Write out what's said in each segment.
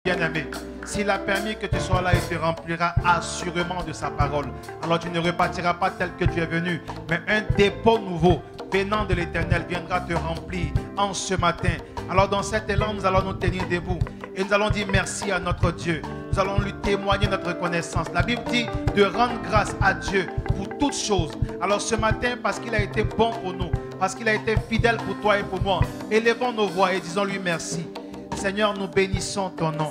bien-aimé, s'il a permis que tu sois là, il te remplira assurément de sa parole. Alors tu ne repartiras pas tel que tu es venu, mais un dépôt nouveau venant de l'Éternel viendra te remplir en ce matin. Alors dans cet élan, nous allons nous tenir debout et nous allons dire merci à notre Dieu. Nous allons lui témoigner notre reconnaissance. La Bible dit de rendre grâce à Dieu pour toutes choses. Alors ce matin, parce qu'il a été bon pour nous, parce qu'il a été fidèle pour toi et pour moi, élevons nos voix et disons-lui merci. Seigneur, nous bénissons ton nom.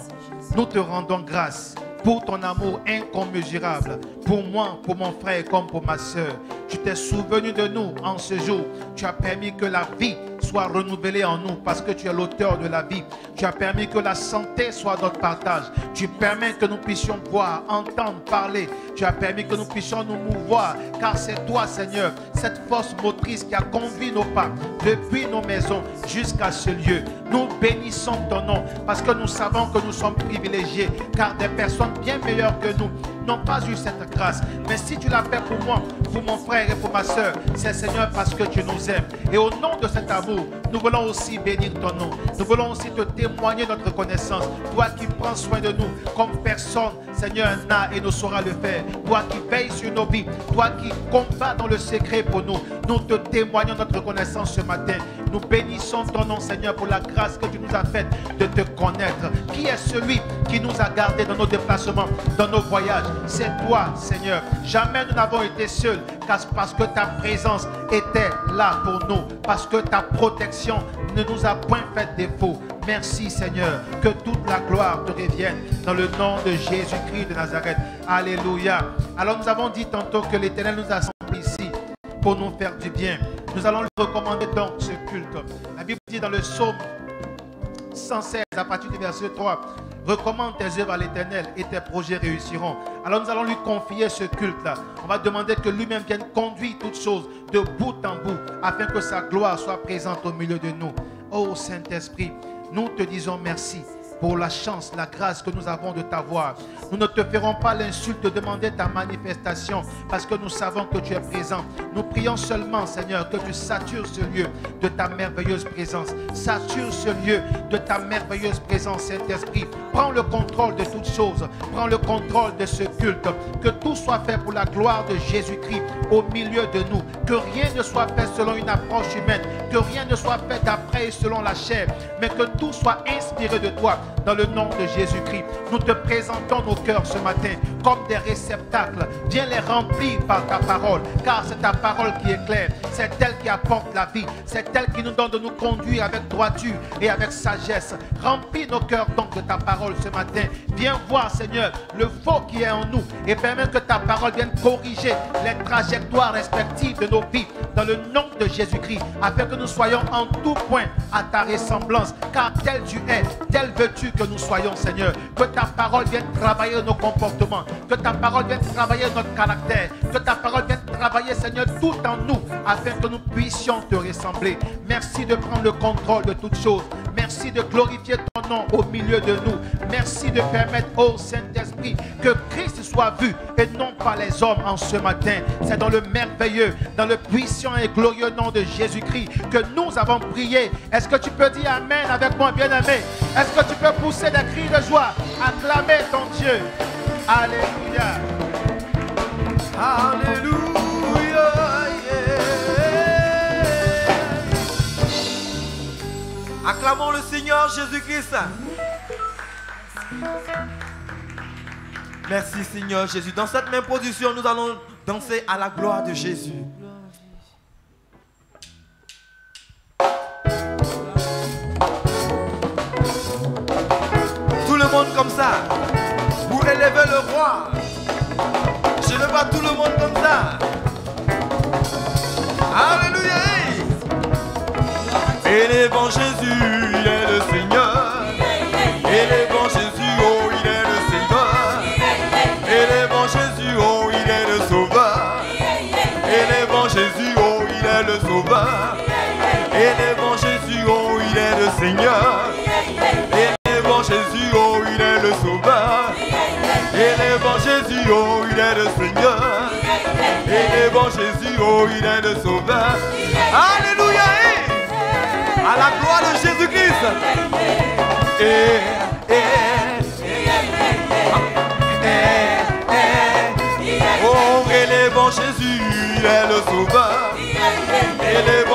Nous te rendons grâce pour ton amour incommensurable, pour moi, pour mon frère comme pour ma soeur. Tu t'es souvenu de nous en ce jour. Tu as permis que la vie soit renouvelée en nous parce que tu es l'auteur de la vie. Tu as permis que la santé soit notre partage. Tu permets que nous puissions voir, entendre, parler. Tu as permis que nous puissions nous mouvoir car c'est toi, Seigneur, cette force motrice qui a conduit nos pas depuis nos maisons jusqu'à ce lieu. Nous bénissons ton nom parce que nous savons que nous sommes privilégiés car des personnes bien meilleures que nous n'ont pas eu cette grâce. Mais si tu l'as fait pour moi, pour mon frère et pour ma soeur, c'est Seigneur parce que tu nous aimes. Et au nom de cet amour, nous voulons aussi bénir ton nom. Nous voulons aussi te témoigner notre reconnaissance. Toi qui prends soin de nous comme personne, Seigneur, n'a et ne saura le faire. Toi qui veilles sur nos vies. Toi qui combats dans le secret pour nous. Nous te témoignons notre reconnaissance ce matin. Nous bénissons ton nom, Seigneur, pour la grâce que tu nous as faite de te connaître. Qui est celui qui nous a gardés dans nos déplacements, dans nos voyages? C'est toi, Seigneur. Jamais nous n'avons été seuls, parce que ta présence était là pour nous, parce que ta protection ne nous a point fait défaut. Merci, Seigneur, que toute la gloire te revienne dans le nom de Jésus-Christ de Nazareth. Alléluia. Alors nous avons dit tantôt que l'Éternel nous a assemblés ici pour nous faire du bien. Nous allons lui recommander donc ce culte. La Bible dit dans le psaume 116 à partir du verset 3, recommande tes œuvres à l'Éternel et tes projets réussiront. Alors nous allons lui confier ce culte-là. On va demander que lui-même vienne conduire toutes choses de bout en bout afin que sa gloire soit présente au milieu de nous. Oh Saint-Esprit, nous te disons merci pour la chance, la grâce que nous avons de t'avoir. Nous ne te ferons pas l'insulte de demander ta manifestation parce que nous savons que tu es présent. Nous prions seulement, Seigneur, que tu satures ce lieu de ta merveilleuse présence. Sature ce lieu de ta merveilleuse présence, Saint-Esprit. Prends le contrôle de toutes choses. Prends le contrôle de ce culte. Que tout soit fait pour la gloire de Jésus-Christ au milieu de nous. Que rien ne soit fait selon une approche humaine. Que rien ne soit fait d'après et selon la chair. Mais que tout soit inspiré de toi. Dans le nom de Jésus-Christ, nous te présentons nos cœurs ce matin comme des réceptacles. Viens les remplir par ta parole, car c'est ta parole qui est claire. C'est elle qui apporte la vie. C'est elle qui nous donne de nous conduire avec droiture et avec sagesse. Remplis nos cœurs donc de ta parole ce matin. Viens voir, Seigneur, le faux qui est en nous et permets que ta parole vienne corriger les trajectoires respectives de nos vies dans le nom de Jésus-Christ, afin que nous soyons en tout point à ta ressemblance, car tel tu es, tel veux-tu que nous soyons, Seigneur. Que ta parole vienne travailler nos comportements, que ta parole vienne travailler notre caractère, que ta parole vienne travailler, Seigneur, tout en nous, afin que nous puissions te ressembler. Merci de prendre le contrôle de toutes choses. Merci de glorifier ton nom au milieu de nous. Merci de permettre au Saint-Esprit que Christ soit vu et non pas les hommes en ce matin. C'est dans le merveilleux, dans le puissant et glorieux nom de Jésus-Christ que nous avons prié. Est-ce que tu peux dire Amen avec moi, bien-aimé? Est-ce que tu peux pousser des cris de joie, acclamer ton Dieu? Alléluia. Alléluia. Acclamons le Seigneur Jésus-Christ. Merci Seigneur Jésus. Dans cette même position, nous allons danser à la gloire de Jésus. Tout le monde comme ça. Vous élevez le roi. Je le vois tout le monde comme ça. Alléluia. Élevons Jésus, il est le Seigneur. Élevons Jésus, oh il est le Seigneur. Élevons Jésus, oh il est le Sauveur. Élevons Jésus, oh il est le Sauveur. Élevons Jésus, oh il est le Seigneur. Élevons Jésus, oh il est le Sauveur. Élevons Jésus, oh il est le Seigneur. Élevons Jésus, oh il est le Sauveur. Alléluia. À la gloire de Jésus-Christ.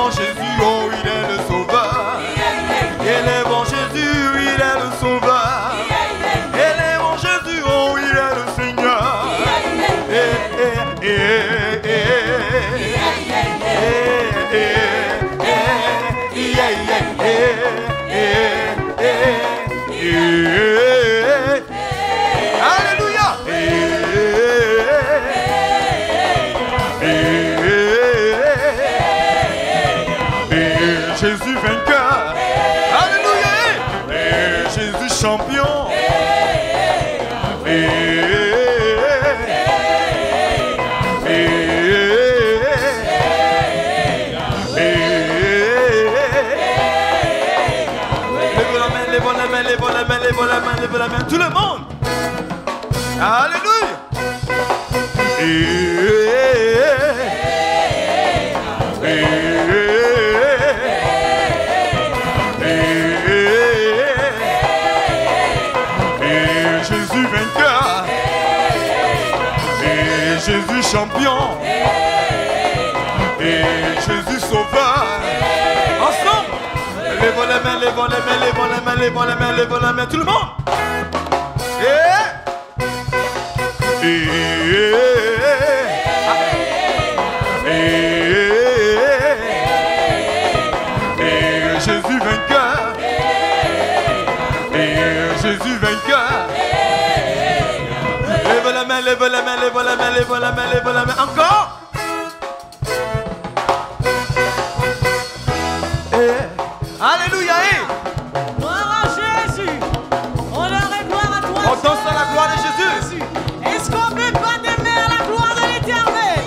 bon Jésus, oh il est le sauveur. Il est bon Jésus, il est le sauveur. Il est bon Jésus, oh il est le Seigneur. Alléluia. Jésus vainqueur. Alléluia. Jésus champion. Lève la main, tout le monde. Alléluia. Jésus vainqueur. Jésus champion. Jésus sauveur. Ensemble. Lève la main, lève la main, lève la main, lève la main, lève la main, tout le monde. Jésus vainqueur. Jésus vainqueur. Lève la main, lève la main, lève la main, lève la main, lève la main. Encore. Alléluia. Gloire à Jésus. Honneur et gloire à toi. On danse à la gloire de Jésus. Est-ce qu'on ne peut pas aimer à la gloire de l'Éternel?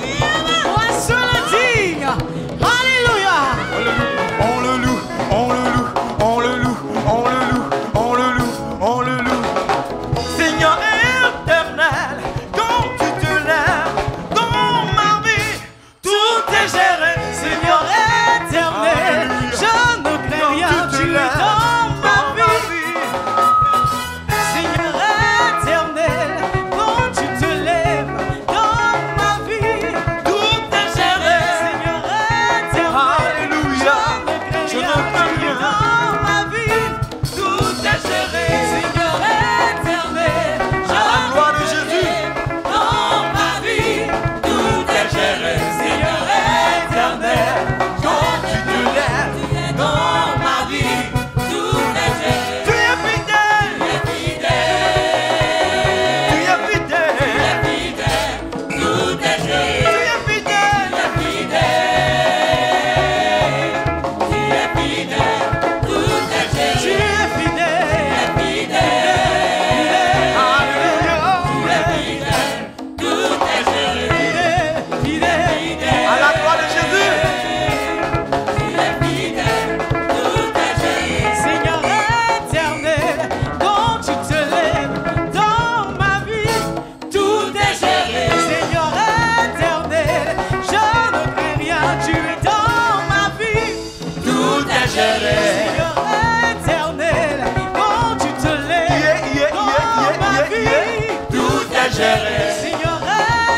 Moi seul le digne. Alléluia. On le loue, on le loue, on le loue, on le loue, on le loue, on le loue. Seigneur éternel, quand tu te lèves dans ma vie, tout est géré. Seigneur éternel, je ne crains rien, tu es dans ma vie. Seigneur éternel, quand tu te lèves dans ma vie, Tout est géré. Seigneur éternel, Alléluia. je ne crains rien dans ma vie. Tout est géré. Seigneur éternel, À la gloire de Jésus. dans ma vie, Tout est géré. Seigneur éternel, Quand tu te lèves dans ma vie, tout est géré. tu es fidèle. Tu es fidèle. Tout est géré. Tu es fidèle. Tu es fidèle. Alléluia. À la gloire de Jésus. Seigneur éternel, quand tu te lèves dans ma vie, tout est géré. Seigneur éternel, je ne crains rien, tu es dans ma vie. Tout est géré. Seigneur éternel, quand tu te lèves dans ma vie, Tout est géré. Seigneur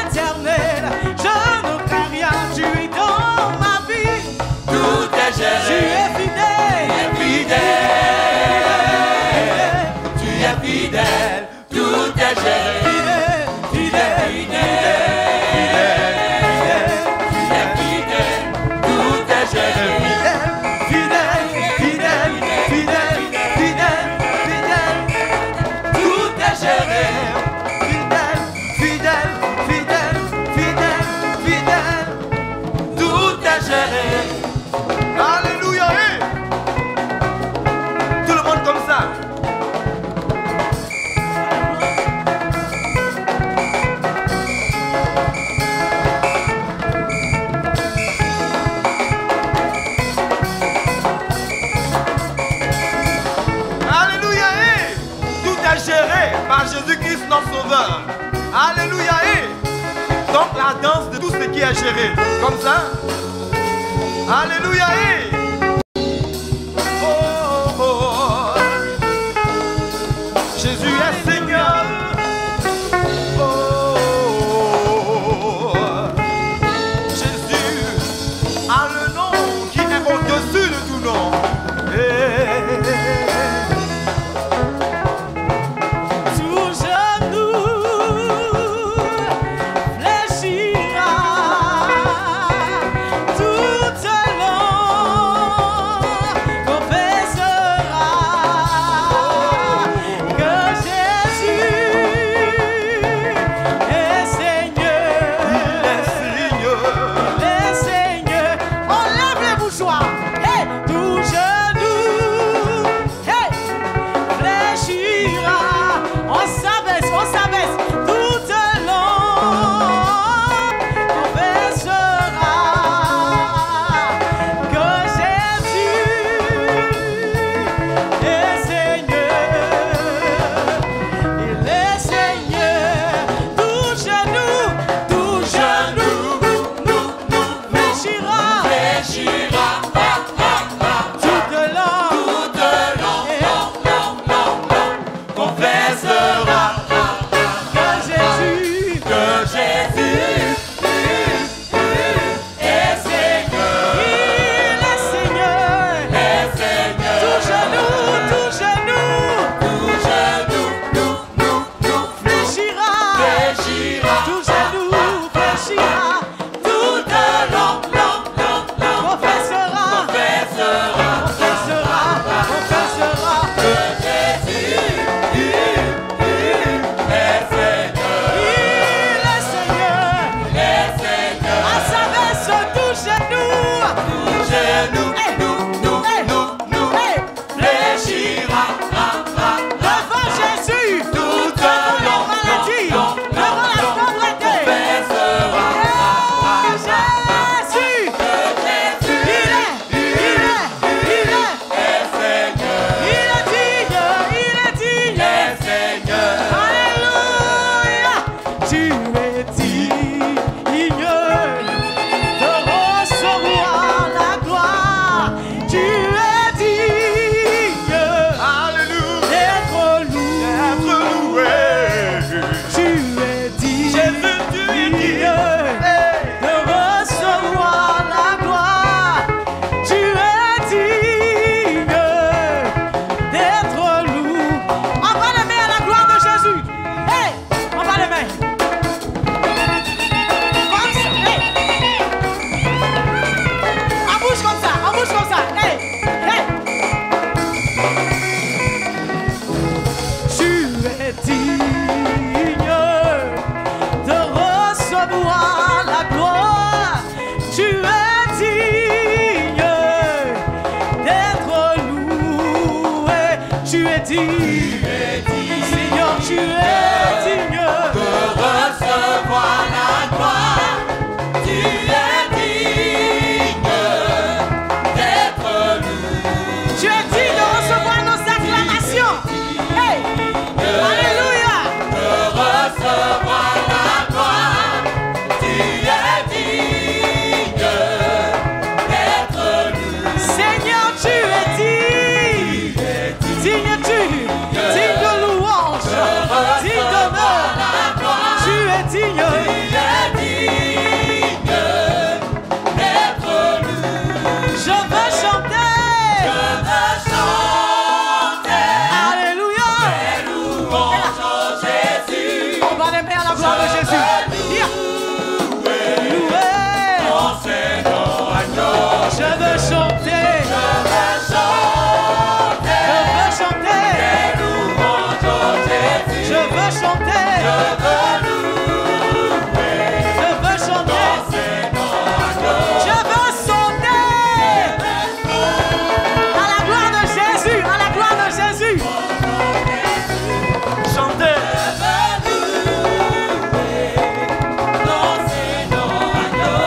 éternel, je ne crains rien, tu es dans ma vie. Tout est Tu géré. es fidèle. Tu es fidèle. Tout est géré. Tout est géré. Tout est géré. Tout est géré. Alléluia. Tout le monde comme ça. Alléluia. Tout est géré par Jésus-Christ notre Sauveur. Alléluia. Donc la danse de tout ce qui est géré. Comme ça. Alléluia. Oh, oh, oh. Jésus est Seigneur. Oh, oh, oh. Jésus a le nom qui est confessera que Jésus que Jésus est Seigneur. il est Seigneur. Est Seigneur. Tout genou fléchira. Tout genou fléchira. Toute langue confessera que Jésus est Seigneur. il est Seigneur. Est Seigneur. À sa messe, tout genou Fléchira devant Jésus. toute Devant la langue maladie, devant la pauvreté. confessera Jésus, il est Seigneur. il est digne. Est Seigneur. Alléluia. Tu es digne de recevoir la gloire. Tu es digne Alléluia. d'être loué. Tu es digne de recevoir la gloire. Tu es digne d'être loué. Envoie les mains à la gloire de Jésus. Hey, envoie les mains. Comme ça, hey. En bouche comme ça, Hey, hey. Tu es digne de recevoir la gloire. Tu es digne d'être loué. Tu es digne, Seigneur, tu es digne. Recevoir la gloire. Tu es digne d'être loué. Tu es digne de recevoir nos acclamations. Hey, alléluia. Recevoir la gloire. Tu es digne d'être loué. Seigneur, tu es digne de louange, digne d'honneur. Tu es digne. Je veux chanter. Alléluia. On va les mains à la gloire de Jésus. Viens. Louer. Je veux chanter. Je veux chanter. Je veux chanter. Je veux chanter. Je veux sauter. À la gloire de Jésus. À la gloire de Jésus. Chanter.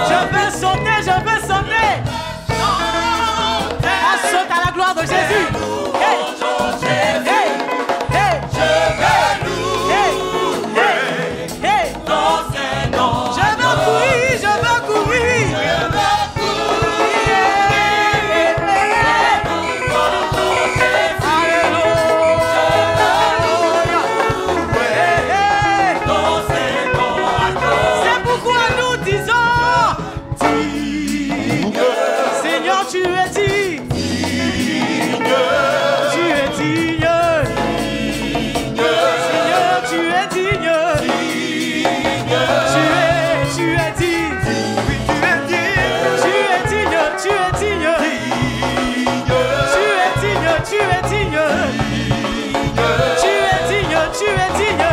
Je veux sauter. Je veux sauter. On saute à la gloire de Jésus. Hey. Hey. Hey. Hey. Hey. Je veux courir. Je veux courir. C'est pourquoi nous disons digne. Seigneur, tu es digne. Tu es digne. Seigneur, tu es digne. Tu es digne. Tu es digne. Tu es digne. Tu es digne. Tu es digne. Tu es digne. Tu es digne.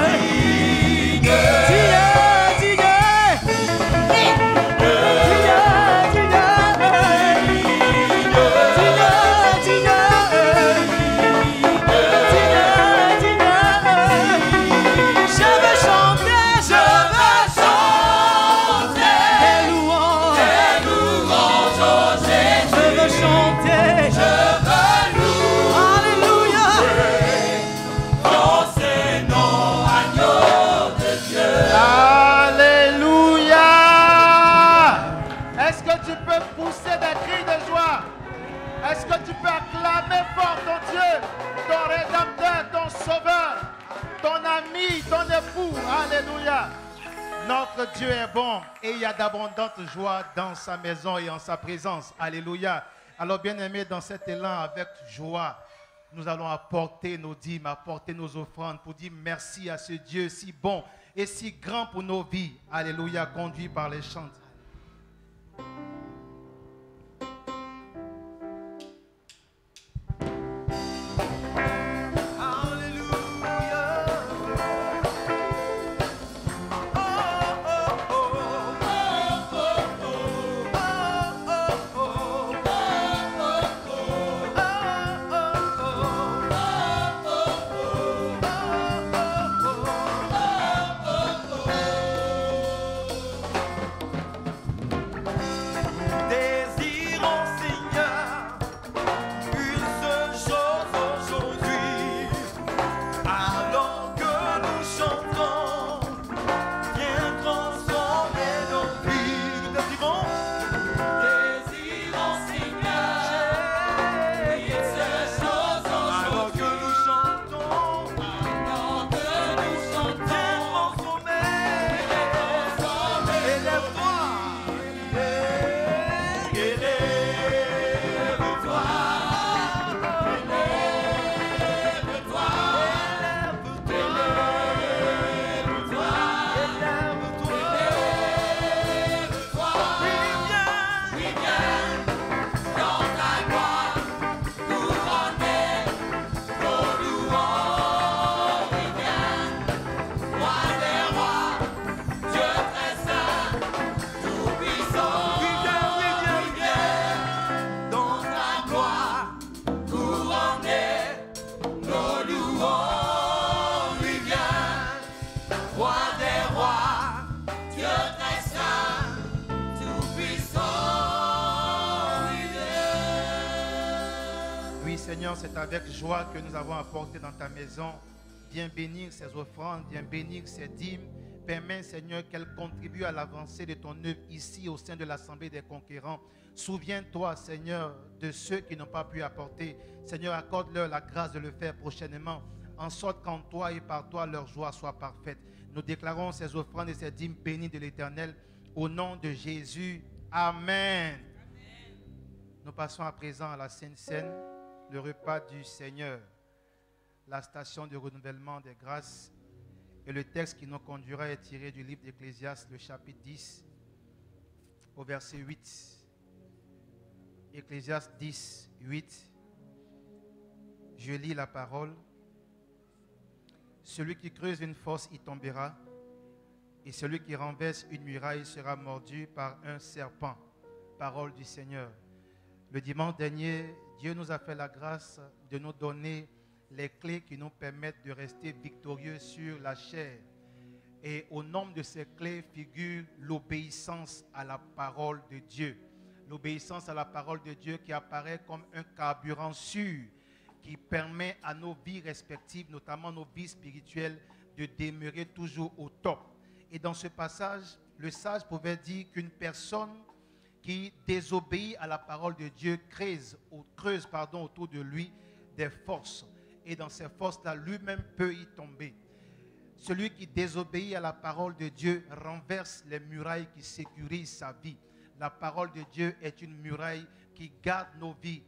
Est-ce que tu peux acclamer fort ton Dieu, ton Rédempteur, ton Sauveur? famille, ton époux. Alléluia. Notre Dieu est bon et il y a d'abondantes joies dans sa maison et en sa présence. Alléluia. Alors bien-aimés, dans cet élan avec joie, nous allons apporter nos dîmes, apporter nos offrandes pour dire merci à ce Dieu si bon et si grand pour nos vies. Alléluia, conduit par les chants. C'est avec joie que nous avons apporté dans ta maison. Viens bénir ces offrandes, viens bénir ces dîmes. Permets, Seigneur, qu'elles contribuent à l'avancée de ton œuvre ici au sein de l'Assemblée des conquérants. Souviens-toi, Seigneur, de ceux qui n'ont pas pu apporter. Seigneur, accorde-leur la grâce de le faire prochainement, en sorte qu'en toi et par toi, leur joie soit parfaite. Nous déclarons ces offrandes et ces dîmes bénies de l'Éternel au nom de Jésus. Amen. Nous passons à présent à la Sainte Seine. Le repas du Seigneur, la station de renouvellement des grâces. Et le texte qui nous conduira est tiré du livre d'Ecclésiaste, le chapitre 10, au verset 8. Ecclésiaste 10, 8. Je lis la parole. Celui qui creuse une fosse y tombera, et celui qui renverse une muraille sera mordu par un serpent. Parole du Seigneur. Le dimanche dernier, Dieu nous a fait la grâce de nous donner les clés qui nous permettent de rester victorieux sur la chair. Et au nombre de ces clés figure l'obéissance à la parole de Dieu. L'obéissance à la parole de Dieu qui apparaît comme un carburant sûr qui permet à nos vies respectives, notamment nos vies spirituelles, de demeurer toujours au top. Et dans ce passage, le sage pouvait dire qu'une personne qui désobéit à la parole de Dieu creuse autour de lui des forces. Et dans ces forces-là, lui-même peut y tomber. Celui qui désobéit à la parole de Dieu renverse les murailles qui sécurisent sa vie. La parole de Dieu est une muraille qui garde nos vies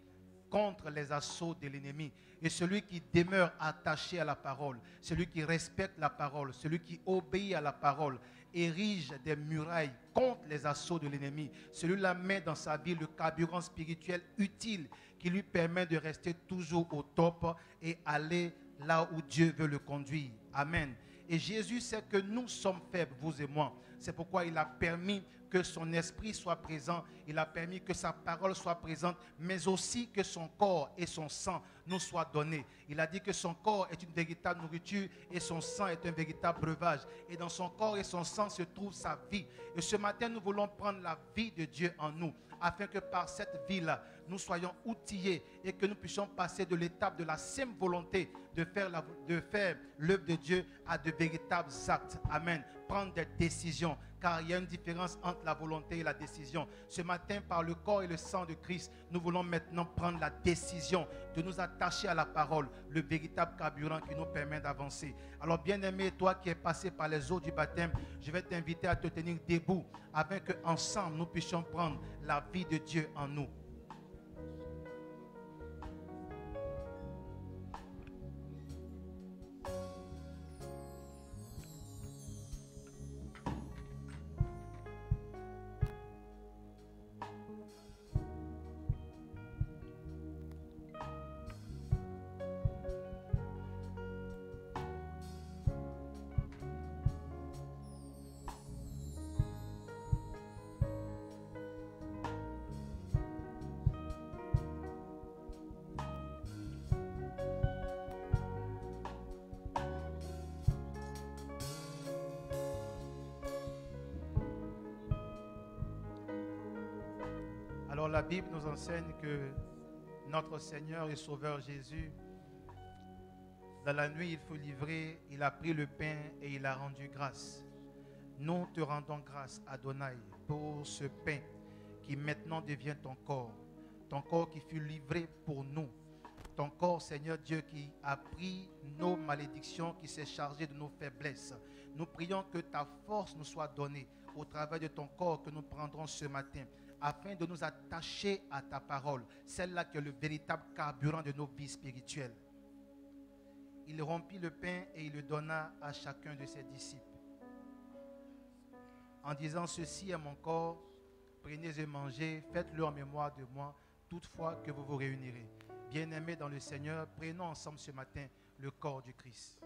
contre les assauts de l'ennemi. Et celui qui demeure attaché à la parole, celui qui respecte la parole, celui qui obéit à la parole, érige des murailles contre les assauts de l'ennemi. Celui-là met dans sa vie le carburant spirituel utile qui lui permet de rester toujours au top et aller là où Dieu veut le conduire. Amen. Et Jésus sait que nous sommes faibles, vous et moi. C'est pourquoi il a permis que son esprit soit présent. Il a permis que sa parole soit présente, mais aussi que son corps et son sang nous soient donnés. Il a dit que son corps est une véritable nourriture et son sang est un véritable breuvage. Et dans son corps et son sang se trouve sa vie. Et ce matin, nous voulons prendre la vie de Dieu en nous, afin que par cette vie-là, nous soyons outillés et que nous puissions passer de l'étape de la simple volonté de faire l'œuvre de Dieu à de véritables actes. Amen. Prendre des décisions, car il y a une différence entre la volonté et la décision. Ce matin, par le corps et le sang de Christ, nous voulons maintenant prendre la décision de nous attacher à la parole, le véritable carburant qui nous permet d'avancer. Alors, bien-aimé, toi qui es passé par les eaux du baptême, je vais t'inviter à te tenir debout afin qu'ensemble nous puissions prendre la vie de Dieu en nous. Alors la Bible nous enseigne que notre Seigneur et Sauveur Jésus, dans la nuit il fut livré, il a pris le pain et il a rendu grâce. Nous te rendons grâce, Adonai, pour ce pain qui maintenant devient ton corps qui fut livré pour nous. Ton corps, Seigneur Dieu, qui a pris nos malédictions, qui s'est chargé de nos faiblesses. Nous prions que ta force nous soit donnée au travers de ton corps que nous prendrons ce matin, afin de nous attacher à ta parole, celle-là qui est le véritable carburant de nos vies spirituelles. Il rompit le pain et il le donna à chacun de ses disciples, en disant: ceci est mon corps, prenez et mangez, faites-le en mémoire de moi, toutefois que vous vous réunirez. Bien-aimés dans le Seigneur, prenons ensemble ce matin le corps du Christ.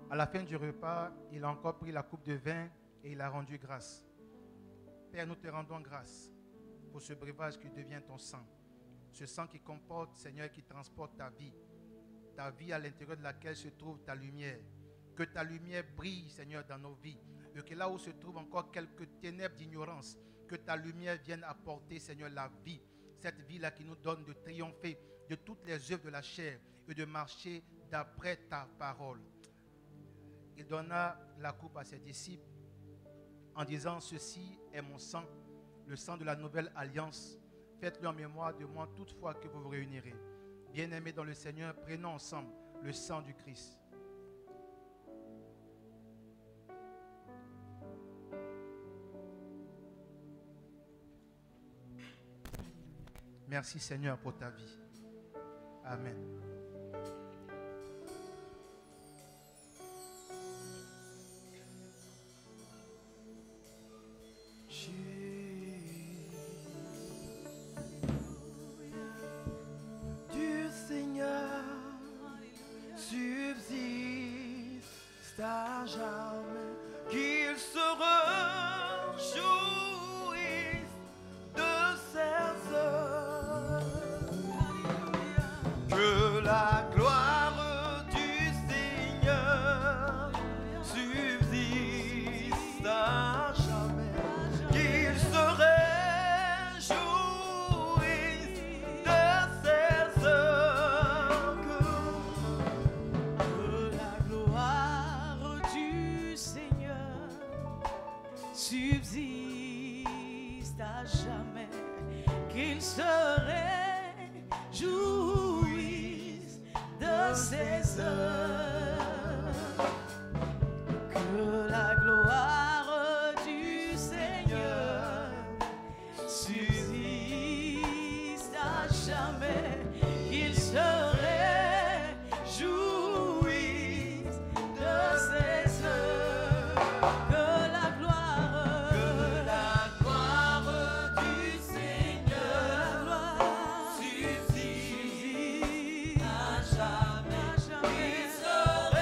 À la fin du repas, il a encore pris la coupe de vin et il a rendu grâce. Père, nous te rendons grâce pour ce breuvage qui devient ton sang. Ce sang qui comporte, Seigneur, qui transporte ta vie à l'intérieur de laquelle se trouve ta lumière. Que ta lumière brille, Seigneur, dans nos vies. Et que là où se trouvent encore quelques ténèbres d'ignorance, que ta lumière vienne apporter, Seigneur, la vie. Cette vie-là qui nous donne de triompher de toutes les œuvres de la chair et de marcher d'après ta parole. Il donna la coupe à ses disciples en disant: ceci est mon sang, le sang de la nouvelle alliance. Faites-le en mémoire de moi toutefois que vous vous réunirez. Bien-aimés dans le Seigneur, prenons ensemble le sang du Christ. Merci Seigneur pour ta vie. Amen. Du Seigneur subsiste à jamais, qu'il se réjouisse de ses œuvres, que la gloire du Seigneur subsiste à jamais, qu'il se réjouisse de ses œuvres, Que la gloire du Seigneur subsiste à jamais, qu'il se réjouisse de ses œuvres. Que la gloire du Seigneur subsiste à jamais, qu'il se réjouisse de ses œuvres. Que la gloire du Seigneur subsiste à jamais, qu'il se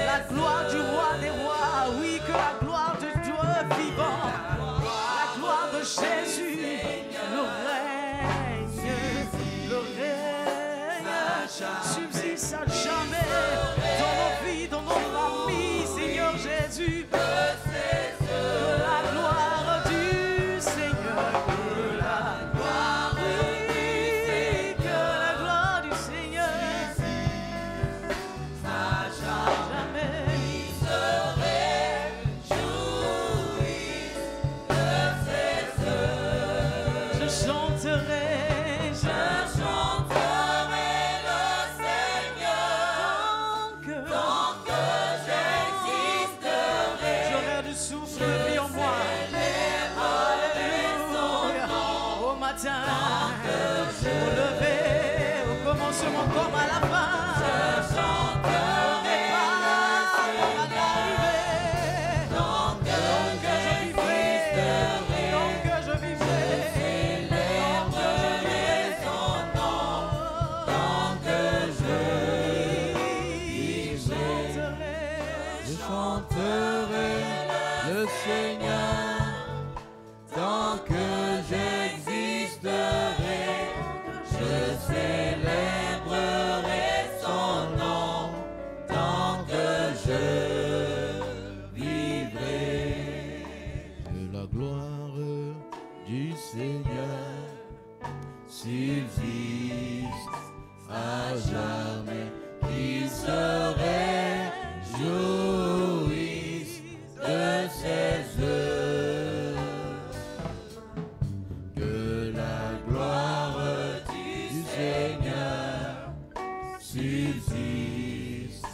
La gloire du roi des rois, oui, que la gloire de Dieu vivant, la gloire de Jésus, le règne subsiste à jamais dans nos vies, dans nos familles, Seigneur Jésus. Que la gloire du Seigneur, que la gloire du Seigneur. Au lever, au commencement comme à la fin, je chanterai à l'arrivée, tant que je vivrai, tant que je vivrai, son nom, tant que je chanterai le Seigneur, tant que j'existerai. Je célébrerai son nom tant que je vivrai. Que la gloire du Seigneur subsiste à jamais, qu'il se réjouisse de ses œuvres. Que la gloire Seigneur subsiste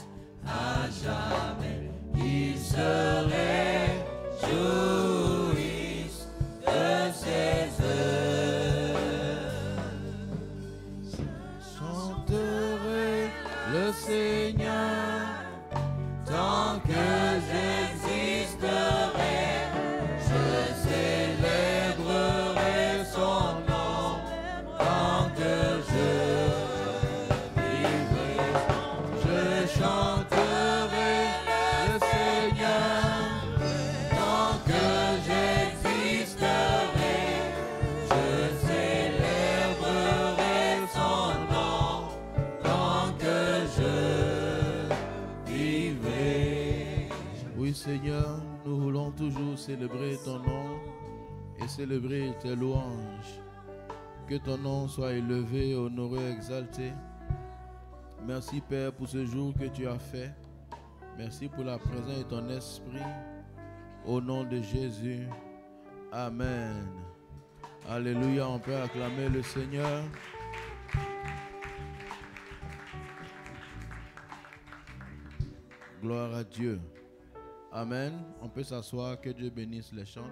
à jamais, qu'il se réjouisse de ses œuvres. Chanterai le Seigneur tant que j'existerai. Je célébrerai son nom tant que je vivrai. Je chanterai le Seigneur tant que j'existerai. Je célébrerai son nom tant que je vivrai. Oui Seigneur, nous voulons toujours célébrer ton nom et célébrer tes louanges. Que ton nom soit élevé, honoré, exalté. Merci Père pour ce jour que tu as fait. Merci pour la présence de ton esprit. Au nom de Jésus. Amen. Alléluia, on peut acclamer le Seigneur. Gloire à Dieu. Amen. On peut s'asseoir, que Dieu bénisse les chants.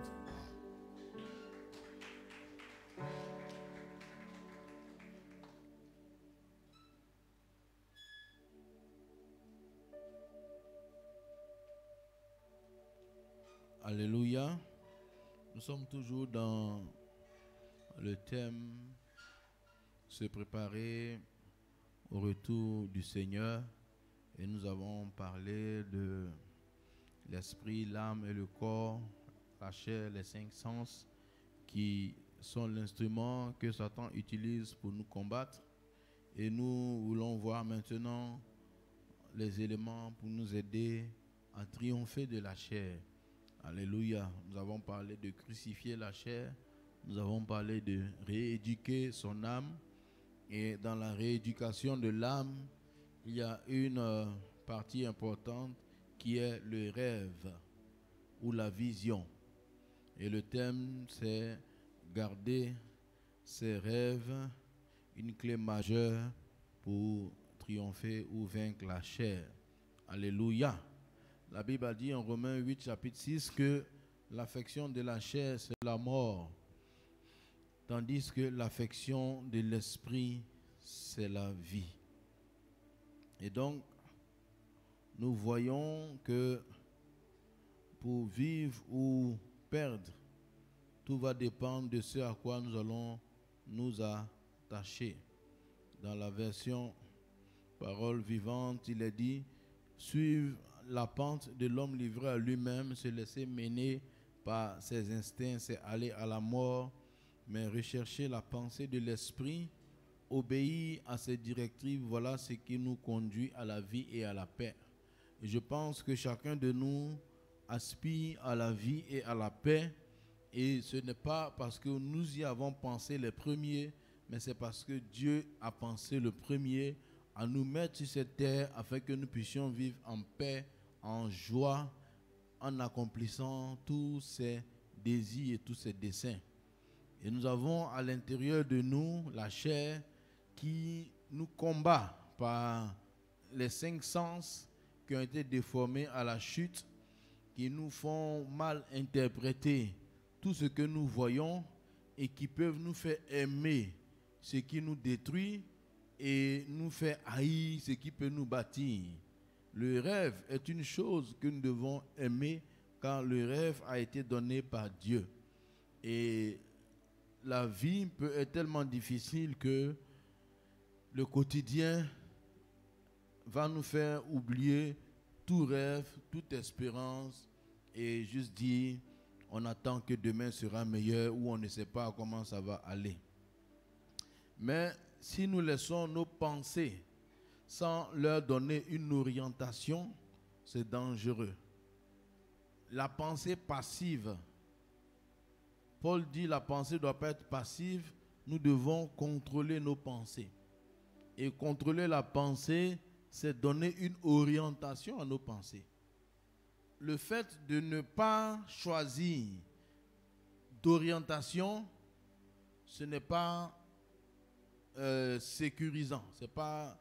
Alléluia. Nous sommes toujours dans le thème se préparer au retour du Seigneur et nous avons parlé de l'esprit, l'âme et le corps, la chair, les 5 sens qui sont l'instrument que Satan utilise pour nous combattre, et nous voulons voir maintenant les éléments pour nous aider à triompher de la chair. Alléluia. Nous avons parlé de crucifier la chair. Nous avons parlé de rééduquer son âme. Et dans la rééducation de l'âme, il y a une partie importante qui est le rêve ou la vision. Et le thème, c'est garder ses rêves, une clé majeure pour triompher ou vaincre la chair. Alléluia. La Bible a dit en Romains 8, chapitre 6, que l'affection de la chair, c'est la mort, tandis que l'affection de l'esprit, c'est la vie. Et donc, nous voyons que pour vivre ou perdre, tout va dépendre de ce à quoi nous allons nous attacher. Dans la version Parole vivante, il est dit: suivre la pente de l'homme livré à lui-même, se laisser mener par ses instincts, c'est aller à la mort, mais rechercher la pensée de l'esprit, obéir à ses directives, voilà ce qui nous conduit à la vie et à la paix. Et je pense que chacun de nous aspire à la vie et à la paix, et ce n'est pas parce que nous y avons pensé les premiers, mais c'est parce que Dieu a pensé le premier à nous mettre sur cette terre afin que nous puissions vivre en paix, en joie, en accomplissant tous ses désirs et tous ses desseins. Et nous avons à l'intérieur de nous la chair qui nous combat par les 5 sens qui ont été déformés à la chute, qui nous font mal interpréter tout ce que nous voyons et qui peuvent nous faire aimer ce qui nous détruit et nous fait haïr ce qui peut nous bâtir. Le rêve est une chose que nous devons aimer car le rêve a été donné par Dieu. Et la vie peut être tellement difficile que le quotidien va nous faire oublier tout rêve, toute espérance et juste dire on attend que demain sera meilleur ou on ne sait pas comment ça va aller. Mais si nous laissons nos pensées sans leur donner une orientation, c'est dangereux. La pensée passive, Paul dit la pensée ne doit pas être passive, nous devons contrôler nos pensées. Et contrôler la pensée, c'est donner une orientation à nos pensées. Le fait de ne pas choisir d'orientation, ce n'est pas sécurisant, c'est pas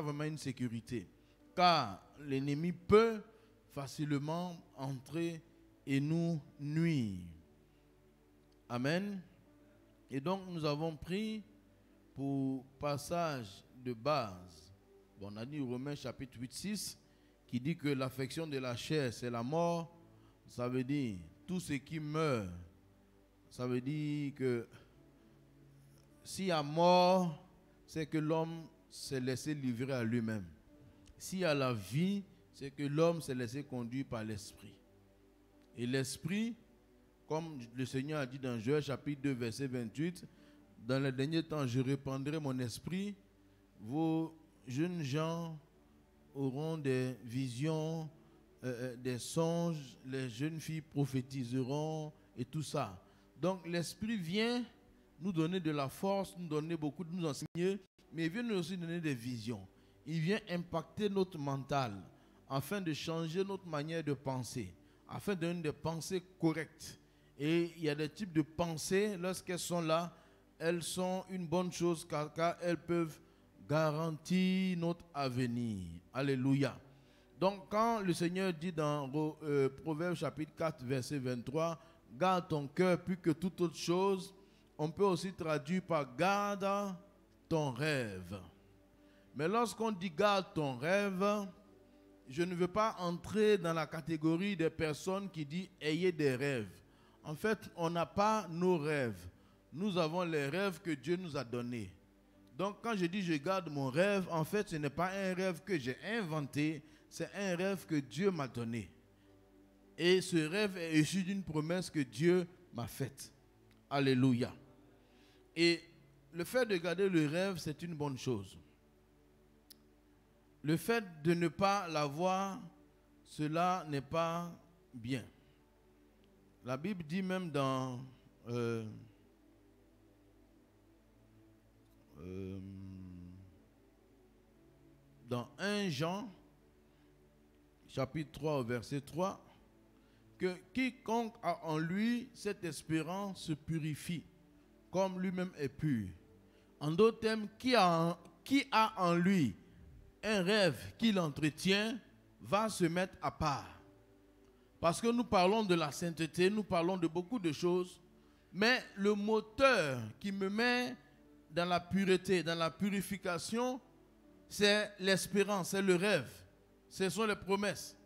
vraiment une sécurité, car l'ennemi peut facilement entrer et nous nuire. Amen. Et donc nous avons pris pour passage de base, bon, on a dit Romains chapitre 8, 6, qui dit que l'affection de la chair c'est la mort. Ça veut dire tout ce qui meurt. Ça veut dire que s'il y a mort, c'est que l'homme s'est laissé livrer à lui-même. S'il y a la vie, c'est que l'homme s'est laissé conduire par l'esprit. Et l'esprit, comme le Seigneur a dit dans Joël chapitre 2 verset 28, dans les derniers temps je répandrai mon esprit, vos jeunes gens auront des visions, des songes, les jeunes filles prophétiseront et tout ça. Donc l'esprit vient nous donner de la force, nous donner beaucoup, nous enseigner, mais il vient nous aussi donner des visions. Il vient impacter notre mental afin de changer notre manière de penser, afin de donner des pensées correctes. Et il y a des types de pensées, lorsqu'elles sont là, elles sont une bonne chose car elles peuvent garantir notre avenir. Alléluia. Donc quand le Seigneur dit dans Proverbes chapitre 4 verset 23, garde ton cœur plus que toute autre chose, on peut aussi traduire par garde ton rêve. Mais lorsqu'on dit garde ton rêve, je ne veux pas entrer dans la catégorie des personnes qui disent ayez des rêves. En fait, on n'a pas nos rêves. Nous avons les rêves que Dieu nous a donnés. Donc quand je dis je garde mon rêve, en fait ce n'est pas un rêve que j'ai inventé, c'est un rêve que Dieu m'a donné. Et ce rêve est issu d'une promesse que Dieu m'a faite. Alléluia. Et le fait de garder le rêve, c'est une bonne chose. Le fait de ne pas l'avoir, cela n'est pas bien. La Bible dit même dans 1 Jean, chapitre 3, verset 3, que quiconque a en lui cette espérance se purifie, comme lui-même est pur. En d'autres termes, qui a en lui un rêve qu'il entretient, va se mettre à part. Parce que nous parlons de la sainteté, nous parlons de beaucoup de choses, mais le moteur qui me met dans la pureté, dans la purification, c'est l'espérance, c'est le rêve. Ce sont les promesses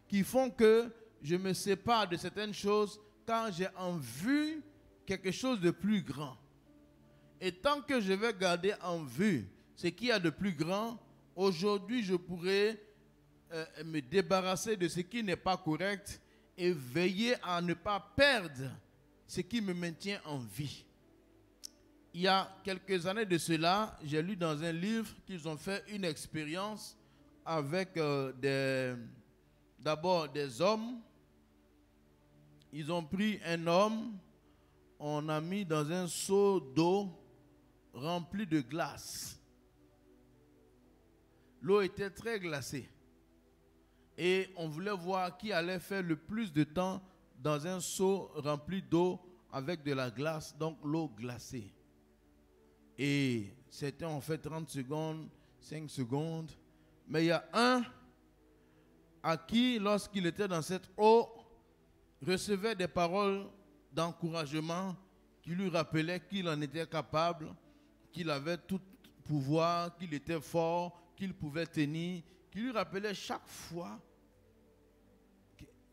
qui font que je me sépare de certaines choses quand j'ai en vue quelque chose de plus grand. Et tant que je vais garder en vue ce qu'il y a de plus grand, aujourd'hui je pourrais me débarrasser de ce qui n'est pas correct et veiller à ne pas perdre ce qui me maintient en vie. Il y a quelques années de cela, j'ai lu dans un livre qu'ils ont fait une expérience avec d'abord des hommes. Ils ont pris un homme, on a mis dans un seau d'eau rempli de glace. L'eau était très glacée. Et on voulait voir qui allait faire le plus de temps dans un seau rempli d'eau avec de la glace, donc l'eau glacée. Et c'était en fait 30 secondes, 5 secondes. Mais il y a un à qui, lorsqu'il était dans cette eau, recevait des paroles d'encouragement qui lui rappelaient qu'il en était capable, qu'il avait tout pouvoir, qu'il était fort, qu'il pouvait tenir, qui lui rappelaient chaque fois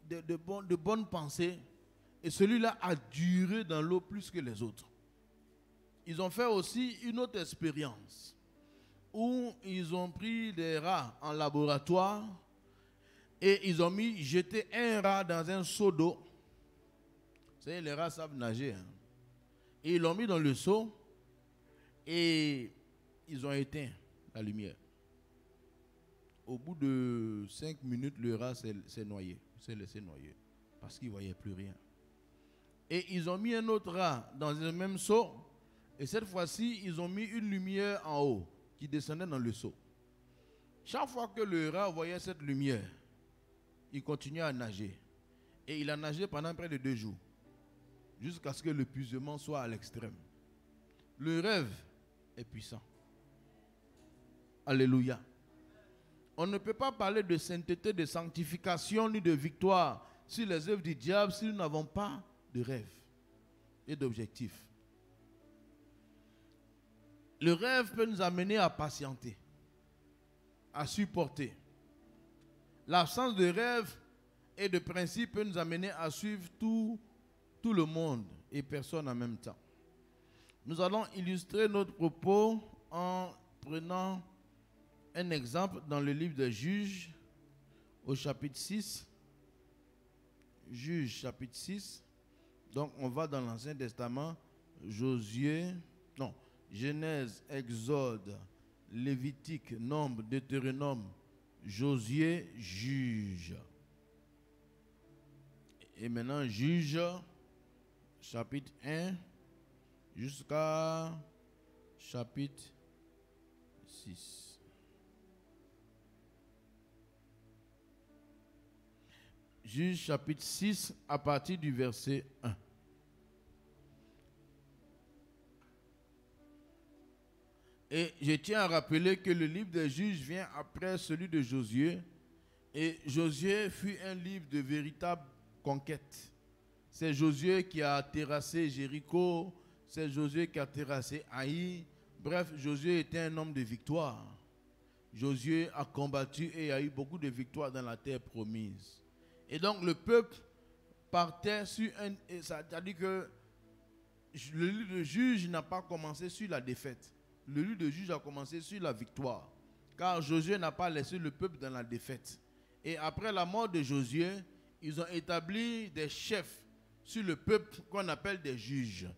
de bonnes pensées. Et celui-là a duré dans l'eau plus que les autres. Ils ont fait aussi une autre expérience où ils ont pris des rats en laboratoire et ils ont jeté un rat dans un seau d'eau. Vous savez, les rats savent nager. Hein? Et ils l'ont mis dans le seau et ils ont éteint la lumière. Au bout de 5 minutes, le rat s'est noyé, s'est laissé noyer parce qu'il ne voyait plus rien. Et ils ont mis un autre rat dans le même seau. Et cette fois-ci, ils ont mis une lumière en haut qui descendait dans le seau. Chaque fois que le rat voyait cette lumière, il continuait à nager. Et il a nagé pendant près de 2 jours, jusqu'à ce que l'épuisement soit à l'extrême. Le rêve est puissant. Alléluia. On ne peut pas parler de sainteté, de sanctification, ni de victoire sur les œuvres du diable si nous n'avons pas de rêve et d'objectif. Le rêve peut nous amener à patienter, à supporter. L'absence de rêve et de principe peut nous amener à suivre tout le monde et personne en même temps. Nous allons illustrer notre propos en prenant un exemple dans le livre des Juges, au chapitre 6. Juges, chapitre 6. Donc, on va dans l'Ancien Testament, Genèse, Exode, Lévitique, Nombre, Deutéronome, Josué, Juge. Et maintenant, Juge, chapitre 1, jusqu'à chapitre 6. Juge chapitre 6 à partir du verset 1. Et je tiens à rappeler que le livre des Juges vient après celui de Josué. Et Josué fut un livre de véritable conquête. C'est Josué qui a terrassé Jéricho. C'est Josué qui a terrassé Haï. Bref, Josué était un homme de victoire. Josué a combattu et il y a eu beaucoup de victoires dans la terre promise. Et donc le peuple partait sur un... C'est-à-dire que le livre de Juge n'a pas commencé sur la défaite. Le livre de Juge a commencé sur la victoire. Car Josué n'a pas laissé le peuple dans la défaite. Et après la mort de Josué, ils ont établi des chefs sur le peuple qu'on appelle des juges.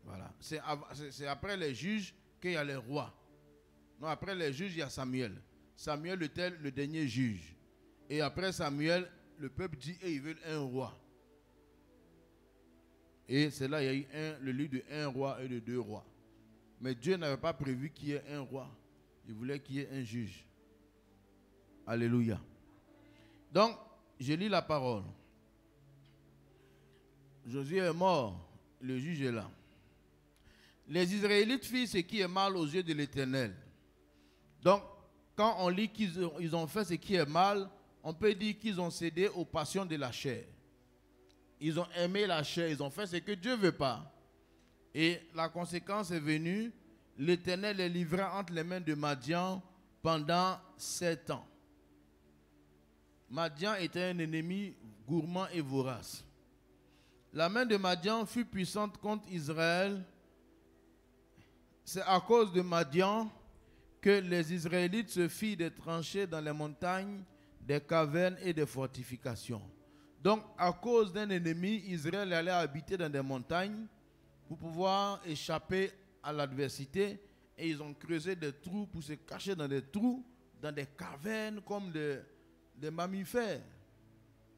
Voilà. C'est après les juges qu'il y a les rois. Non, après les juges, il y a Samuel. Samuel était le dernier juge. Et après Samuel, le peuple dit ils veulent un roi. Et c'est là il y a eu le livre de un roi et de deux rois. Mais Dieu n'avait pas prévu qu'il y ait un roi. Il voulait qu'il y ait un juge. Alléluia. Donc, je lis la parole. Josué est mort. Le juge est là. Les Israélites firent ce qui est mal aux yeux de l'Éternel. Donc, quand on lit qu'ils ont fait ce qui est mal, on peut dire qu'ils ont cédé aux passions de la chair. Ils ont aimé la chair, ils ont fait ce que Dieu ne veut pas. Et la conséquence est venue, l'Éternel les livra entre les mains de Madian pendant 7 ans. Madian était un ennemi gourmand et vorace. La main de Madian fut puissante contre Israël. C'est à cause de Madian que les Israélites se firent des tranchées dans les montagnes, des cavernes et des fortifications. Donc, à cause d'un ennemi, Israël allait habiter dans des montagnes pour pouvoir échapper à l'adversité. Et ils ont creusé des trous pour se cacher dans des trous, dans des cavernes comme des mammifères.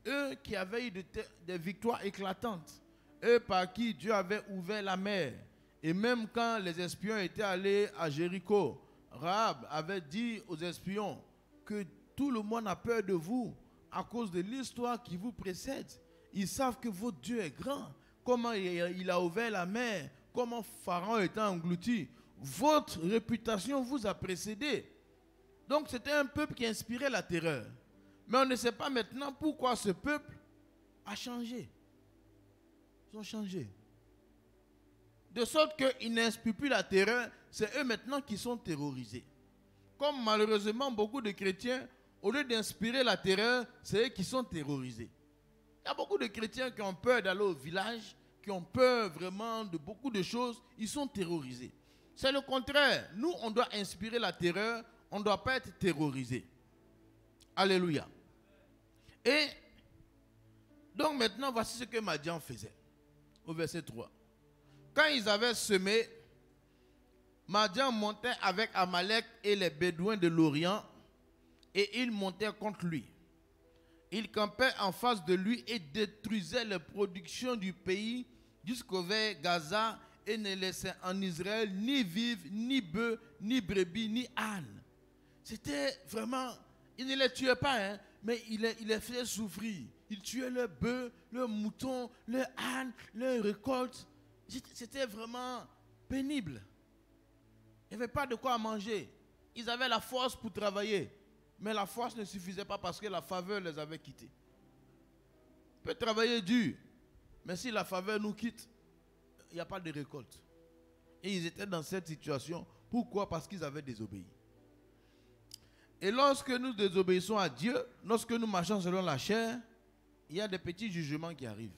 Eux qui avaient eu des victoires éclatantes. Eux par qui Dieu avait ouvert la mer. Et même quand les espions étaient allés à Jéricho, Rahab avait dit aux espions que tout le monde a peur de vous à cause de l'histoire qui vous précède. Ils savent que votre Dieu est grand. Comment il a ouvert la mer. Comment Pharaon était englouti. Votre réputation vous a précédé. Donc c'était un peuple qui inspirait la terreur. Mais on ne sait pas maintenant pourquoi ce peuple a changé. Ils ont changé. De sorte qu'ils n'inspirent plus la terreur, c'est eux maintenant qui sont terrorisés. Comme malheureusement beaucoup de chrétiens, au lieu d'inspirer la terreur, c'est eux qui sont terrorisés. Il y a beaucoup de chrétiens qui ont peur d'aller au village, qui ont peur vraiment de beaucoup de choses, ils sont terrorisés. C'est le contraire. Nous, on doit inspirer la terreur, on ne doit pas être terrorisé. Alléluia. Et donc maintenant, voici ce que Madian faisait. Au verset 3. Quand ils avaient semé, Madian montait avec Amalek et les Bédouins de l'Orient et ils montaient contre lui. Ils campaient en face de lui et détruisaient les productions du pays jusqu'au vers Gaza et ne laissaient en Israël ni vivres, ni bœufs, ni brebis, ni ânes. C'était vraiment... Il ne les tuait pas, hein, mais il les faisait souffrir. Il tuait leurs bœufs, leurs moutons, leurs ânes, leurs récoltes. C'était vraiment pénible. Il n'y avait pas de quoi manger. Ils avaient la force pour travailler. Mais la force ne suffisait pas parce que la faveur les avait quittés. On peut travailler dur. Mais si la faveur nous quitte, il n'y a pas de récolte. Et ils étaient dans cette situation. Pourquoi? Parce qu'ils avaient désobéi. Et lorsque nous désobéissons à Dieu, lorsque nous marchons selon la chair, il y a des petits jugements qui arrivent.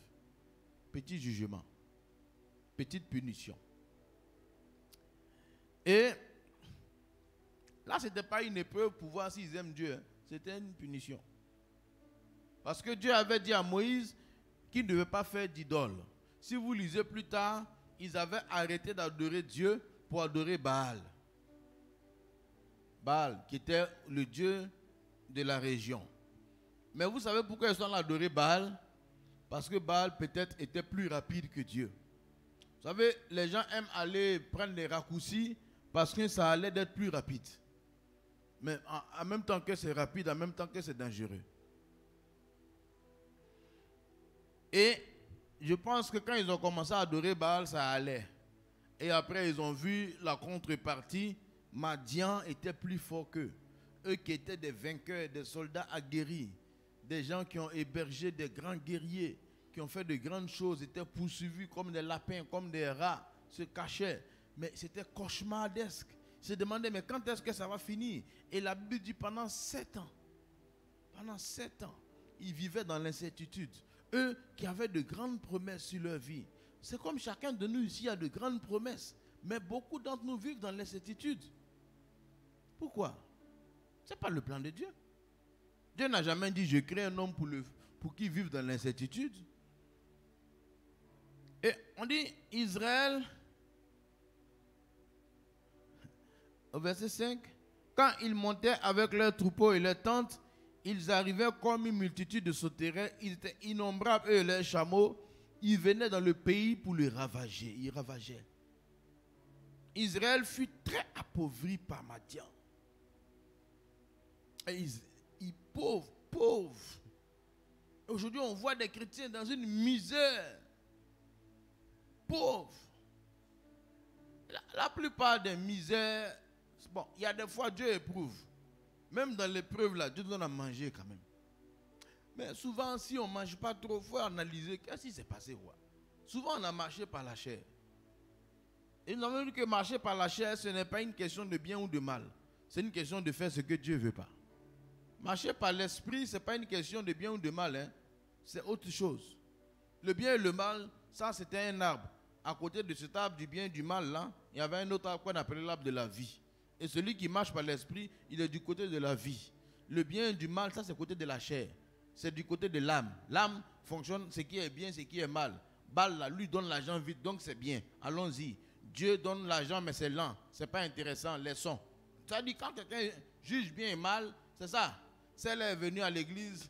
Petits jugements. Petite punition. Et là, ce n'était pas une épreuve pour voir s'ils aiment Dieu. Hein. C'était une punition. Parce que Dieu avait dit à Moïse qu'il ne devait pas faire d'idole. Si vous lisez plus tard, ils avaient arrêté d'adorer Dieu pour adorer Baal. Baal, qui était le dieu de la région. Mais vous savez pourquoi ils sont adorés Baal? Parce que Baal peut-être était plus rapide que Dieu. Vous savez, les gens aiment aller prendre des raccourcis parce que ça allait d'être plus rapide. Mais en même temps que c'est rapide, en même temps que c'est dangereux. Et je pense que quand ils ont commencé à adorer Baal, ça allait. Et après, ils ont vu la contrepartie. Madian était plus fort qu'eux. Eux qui étaient des vainqueurs, des soldats aguerris, des gens qui ont hébergé des grands guerriers, qui ont fait de grandes choses, étaient poursuivis comme des lapins, comme des rats, se cachaient. Mais c'était cauchemardesque. Ils se demandaient, mais quand est-ce que ça va finir? Et la Bible dit pendant 7 ans. Pendant 7 ans, ils vivaient dans l'incertitude. Eux qui avaient de grandes promesses sur leur vie. C'est comme chacun de nous ici a de grandes promesses. Mais beaucoup d'entre nous vivent dans l'incertitude. Pourquoi? Ce n'est pas le plan de Dieu. Dieu n'a jamais dit, je crée un homme pour qu'il vive dans l'incertitude. Et on dit, Israël, au verset 5, quand ils montaient avec leurs troupeaux et leurs tentes, ils arrivaient comme une multitude de sauterelles, ils étaient innombrables, eux et leurs chameaux, ils venaient dans le pays pour le ravager, ils ravageaient. Israël fut très appauvri par Madian. Et ils pauvres. Aujourd'hui, on voit des chrétiens dans une misère. Pauvres. La plupart des misères, bon, il y a des fois Dieu éprouve. Même dans l'épreuve, là, Dieu donne à manger quand même. Mais souvent, si on ne mange pas trop, il faut analyser qu'est-ce qui s'est passé. Quoi. Souvent, on a marché par la chair. Et nous avons dit que marcher par la chair, ce n'est pas une question de bien ou de mal. C'est une question de faire ce que Dieu ne veut pas. Marcher par l'esprit, ce n'est pas une question de bien ou de mal. Hein. C'est autre chose. Le bien et le mal, ça c'était un arbre. À côté de cet arbre du bien et du mal, là, il y avait un autre arbre qu'on appelait l'arbre de la vie. Et celui qui marche par l'esprit, il est du côté de la vie. Le bien et du mal, ça c'est du côté de la chair. C'est du côté de l'âme. L'âme fonctionne, ce qui est bien, ce qui est mal. Baal, là, lui donne l'argent vite, donc c'est bien. Allons-y. Dieu donne l'argent, mais c'est lent. C'est pas intéressant, laissons. Ça dit quand quelqu'un juge bien et mal, c'est ça. Celle est venue à l'église,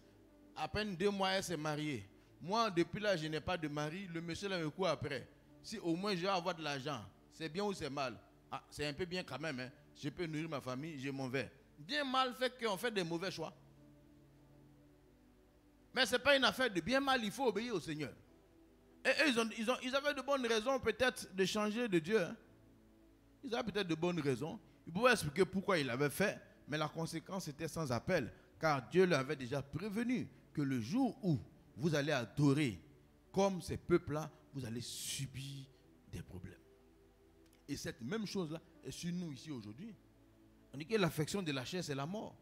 à peine 2 mois, elle s'est mariée. Moi, depuis là, je n'ai pas de mari. Le monsieur là me court après. Si au moins je vais avoir de l'argent, c'est bien ou c'est mal? Ah, c'est un peu bien quand même. Hein. Je peux nourrir ma famille, j'ai mon verre. Bien mal fait qu'on fait des mauvais choix. Mais ce n'est pas une affaire de bien mal, il faut obéir au Seigneur. Et eux, ils avaient de bonnes raisons peut-être de changer de Dieu. Hein. Ils avaient peut-être de bonnes raisons. Ils pouvaient expliquer pourquoi ils l'avaient fait, mais la conséquence était sans appel. Car Dieu leur avait déjà prévenu que le jour où vous allez adorer comme ces peuples-là, vous allez subir des problèmes. Et cette même chose-là est sur nous ici aujourd'hui. On dit que l'affection de la chair, c'est la mort.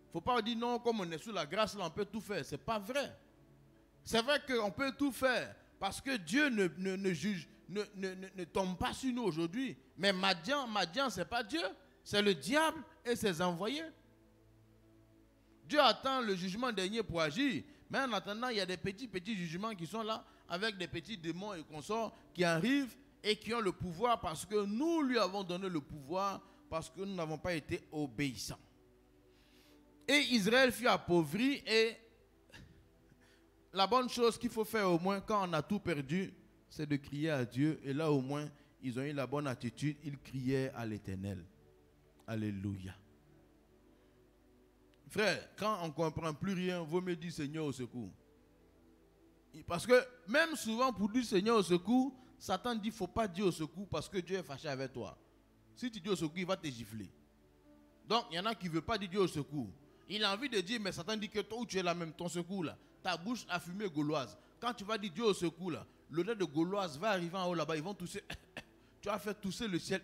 Il ne faut pas dire non, comme on est sous la grâce, là, on peut tout faire. Ce n'est pas vrai. C'est vrai qu'on peut tout faire parce que Dieu ne tombe pas sur nous aujourd'hui. Mais Madian, ce n'est pas Dieu, c'est le diable et ses envoyés. Dieu attend le jugement dernier pour agir. Mais en attendant, il y a des petits jugements qui sont là avec des petits démons et consorts qui arrivent et qui ont le pouvoir parce que nous lui avons donné le pouvoir parce que nous n'avons pas été obéissants. Et Israël fut appauvri et la bonne chose qu'il faut faire au moins quand on a tout perdu, c'est de crier à Dieu. Et là au moins, ils ont eu la bonne attitude, ils criaient à l'Éternel. Alléluia. Frère, quand on ne comprend plus rien, vaut mieux dire Seigneur au secours. Parce que même souvent pour dire Seigneur au secours, Satan dit il ne faut pas dire au secours parce que Dieu est fâché avec toi. Si tu dis au secours, il va te gifler. Donc il y en a qui ne veulent pas dire Dieu au secours. Il a envie de dire, mais Satan dit que toi où tu es là même, ton secours là, ta bouche a fumé gauloise. Quand tu vas dire Dieu au secours là, l'odeur de gauloise va arriver en haut là-bas, ils vont tousser. Tu vas faire tousser le ciel.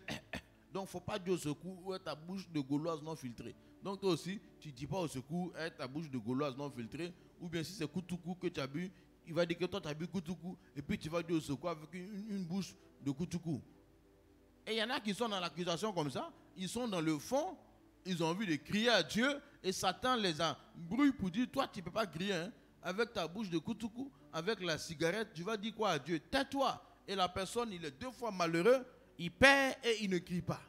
Donc il ne faut pas dire au secours ou ta bouche de gauloise non filtrée. Donc toi aussi, tu ne dis pas au secours ta bouche de gauloise non filtrée. Ou bien si c'est Koutoukou que tu as bu, il va dire que toi tu as bu Koutoukou. Et puis tu vas dire au secours avec une bouche de Koutoukou. Et il y en a qui sont dans l'accusation comme ça. Ils sont dans le fond. Ils ont envie de crier à Dieu. Et Satan les embrouille pour dire, toi tu ne peux pas crier. Hein, avec ta bouche de Koutoukou, avec la cigarette, tu vas dire quoi à Dieu? Tais-toi. Et la personne, il est 2 fois malheureux. Il perd et il ne crie pas.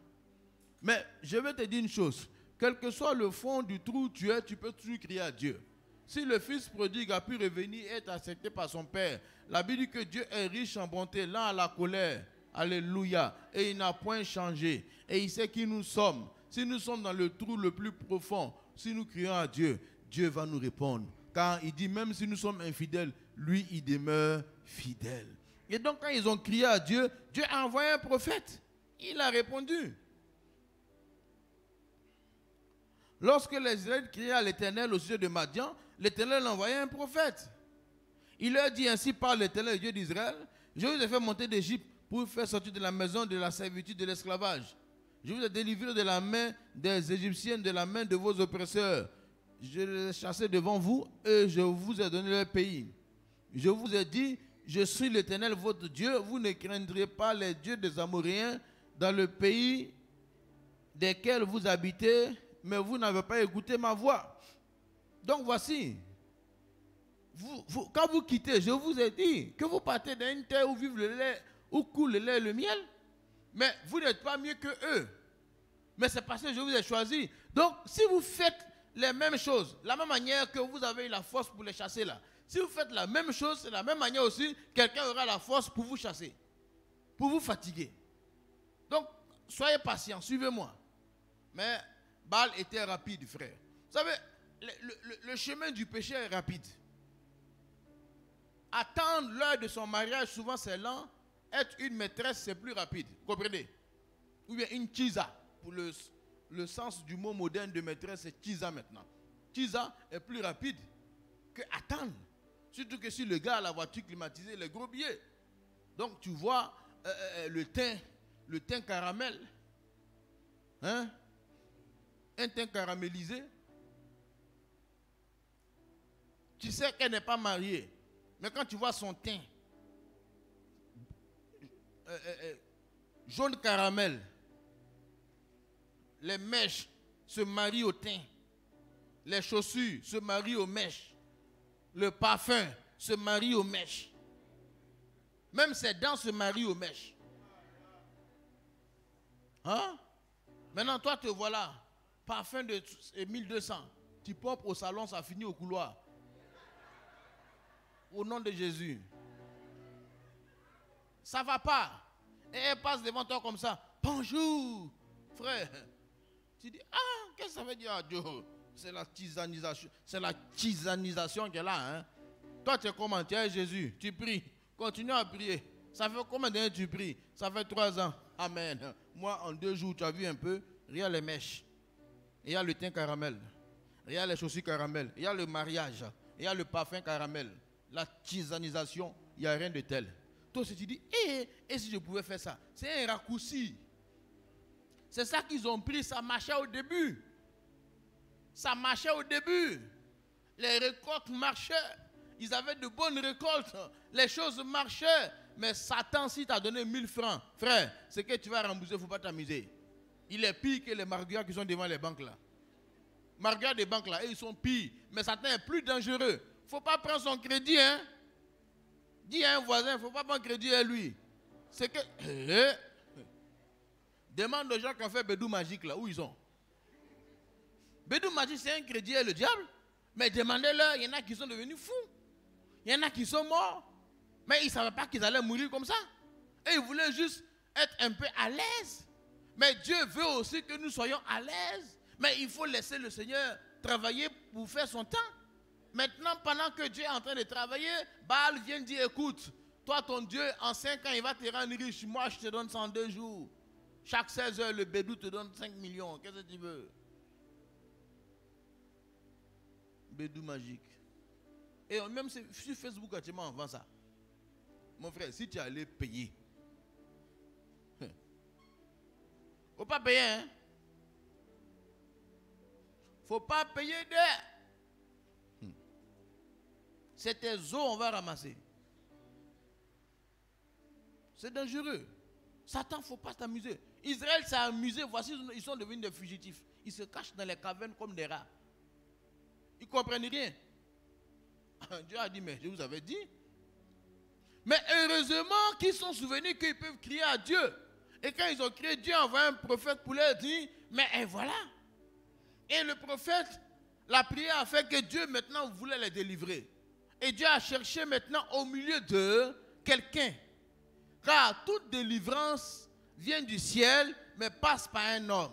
Mais je vais te dire une chose. Quel que soit le fond du trou où tu es, tu peux toujours crier à Dieu. Si le fils prodigue a pu revenir et être accepté par son père, la Bible dit que Dieu est riche en bonté, lent à la colère. Alléluia. Et il n'a point changé. Et il sait qui nous sommes. Si nous sommes dans le trou le plus profond, si nous crions à Dieu, Dieu va nous répondre. Car il dit même si nous sommes infidèles, lui il demeure fidèle. Et donc quand ils ont crié à Dieu, Dieu a envoyé un prophète. Il a répondu. Lorsque les Israélites criaient à l'Éternel au sujet de Madian, l'Éternel envoyait un prophète. Il leur dit ainsi par l'Éternel, le Dieu d'Israël, je vous ai fait monter d'Égypte pour vous faire sortir de la maison de la servitude de l'esclavage. Je vous ai délivré de la main des Égyptiens, de la main de vos oppresseurs. Je les ai chassés devant vous et je vous ai donné leur pays. Je vous ai dit, je suis l'Éternel votre Dieu, vous ne craindrez pas les dieux des Amoréens dans le pays desquels vous habitez, mais vous n'avez pas écouté ma voix. Donc voici, quand vous quittez, je vous ai dit que vous partez d'une terre où vive le lait, où coule le lait et le miel, mais vous n'êtes pas mieux que eux. Mais c'est parce que je vous ai choisi. Donc si vous faites les mêmes choses, la même manière que vous avez eu la force pour les chasser là, si vous faites la même chose, c'est la même manière aussi, quelqu'un aura la force pour vous chasser, pour vous fatiguer. Donc soyez patient, suivez-moi. Mais Baal était rapide, frère. Vous savez, le chemin du péché est rapide. Attendre l'heure de son mariage, souvent c'est lent. Être une maîtresse, c'est plus rapide. Vous comprenez? Ou bien une tisa. Pour le sens du mot moderne de maîtresse, c'est tisa maintenant. Tisa est plus rapide que attendre. Surtout que si le gars a la voiture climatisée, il est gros billet. Donc tu vois le teint caramel. Hein? Un teint caramélisé. Tu sais qu'elle n'est pas mariée. Mais quand tu vois son teint jaune caramel, les mèches se marient au teint, les chaussures se marient aux mèches, le parfum se marie aux mèches, même ses dents se marient aux mèches. Hein? Maintenant, toi, te voilà, parfum de 1200, tu popes au salon, ça finit au couloir. Au nom de Jésus. Ça ne va pas. Et elle passe devant toi comme ça. Bonjour, frère. Tu dis, ah, qu'est-ce que ça veut dire, Dieu? C'est la tisanisation. C'est la tisanisation qui est là. Hein? Toi, tu es comment? Tu es Jésus. Tu pries. Continue à prier. Ça fait combien d'années tu pries? Ça fait 3 ans. Amen. Moi, en 2 jours, tu as vu un peu. Regarde les mèches. Il y a le teint caramel. Regarde les chaussures caramel. Il y a le mariage. Il y a le parfum caramel. La tisanisation, il n'y a rien de tel. Toi, tu dis, et si je pouvais faire ça? C'est un raccourci. C'est ça qu'ils ont pris, ça marchait au début. Ça marchait au début. Les récoltes marchaient. Ils avaient de bonnes récoltes. Les choses marchaient. Mais Satan, si t'a donné 1000 francs, frère, c'est que tu vas rembourser, il ne faut pas t'amuser. Il est pire que les marguerits qui sont devant les banques là. Marguerits des banques là, ils sont pires. Mais Satan est plus dangereux. Il ne faut pas prendre son crédit, hein. Dis à un voisin, il ne faut pas prendre crédit à lui. C'est que... Demande aux gens qui ont fait Bédou Magique là, où ils sont. Bédou Magique, c'est un crédit et le diable. Mais demandez-leur, il y en a qui sont devenus fous. Il y en a qui sont morts. Mais ils ne savaient pas qu'ils allaient mourir comme ça. Et ils voulaient juste être un peu à l'aise. Mais Dieu veut aussi que nous soyons à l'aise. Mais il faut laisser le Seigneur travailler pour faire son temps. Maintenant, pendant que Dieu est en train de travailler, Baal vient dire, écoute, toi ton Dieu, en 5 ans, il va te rendre riche. Moi, je te donne 102 jours. Chaque 16 heures, le bédou te donne 5 millions. Qu'est-ce que tu veux? Bédou magique. Et même sur Facebook, actuellement, on vend ça. Mon frère, si tu allais payer, faut pas payer, hein? Faut pas payer d'air. C'est tes os, on va ramasser. C'est dangereux. Satan, faut pas t'amuser. Israël s'est amusé, voici, ils sont devenus des fugitifs. Ils se cachent dans les cavernes comme des rats. Ils ne comprennent rien. Dieu a dit, mais je vous avais dit. Mais heureusement qu'ils sont souvenus qu'ils peuvent crier à Dieu. Et quand ils ont crié, Dieu a envoyé un prophète pour leur dire, mais et voilà. Et le prophète, la prière a fait que Dieu maintenant voulait les délivrer. Et Dieu a cherché maintenant au milieu d'eux quelqu'un. Car toute délivrance vient du ciel, mais passe par un homme.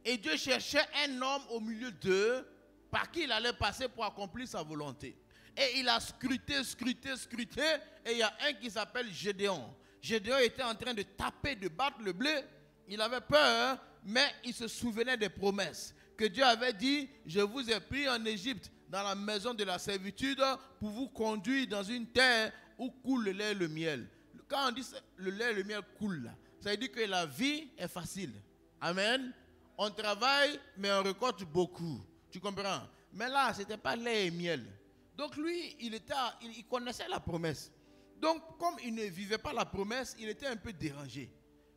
Et Dieu cherchait un homme au milieu d'eux, par qui il allait passer pour accomplir sa volonté. Et il a scruté, et il y a un qui s'appelle Gédéon. Gédéon était en train de taper, de battre le blé. Il avait peur, mais il se souvenait des promesses que Dieu avait dit, je vous ai pris en Égypte, dans la maison de la servitude, pour vous conduire dans une terre où coule le lait et le miel. Quand on dit le lait et le miel coulent, ça veut dire que la vie est facile. Amen. On travaille, mais on récolte beaucoup. Tu comprends? Mais là, ce n'était pas lait et miel. Donc lui, il connaissait la promesse. Donc, comme il ne vivait pas la promesse, il était un peu dérangé.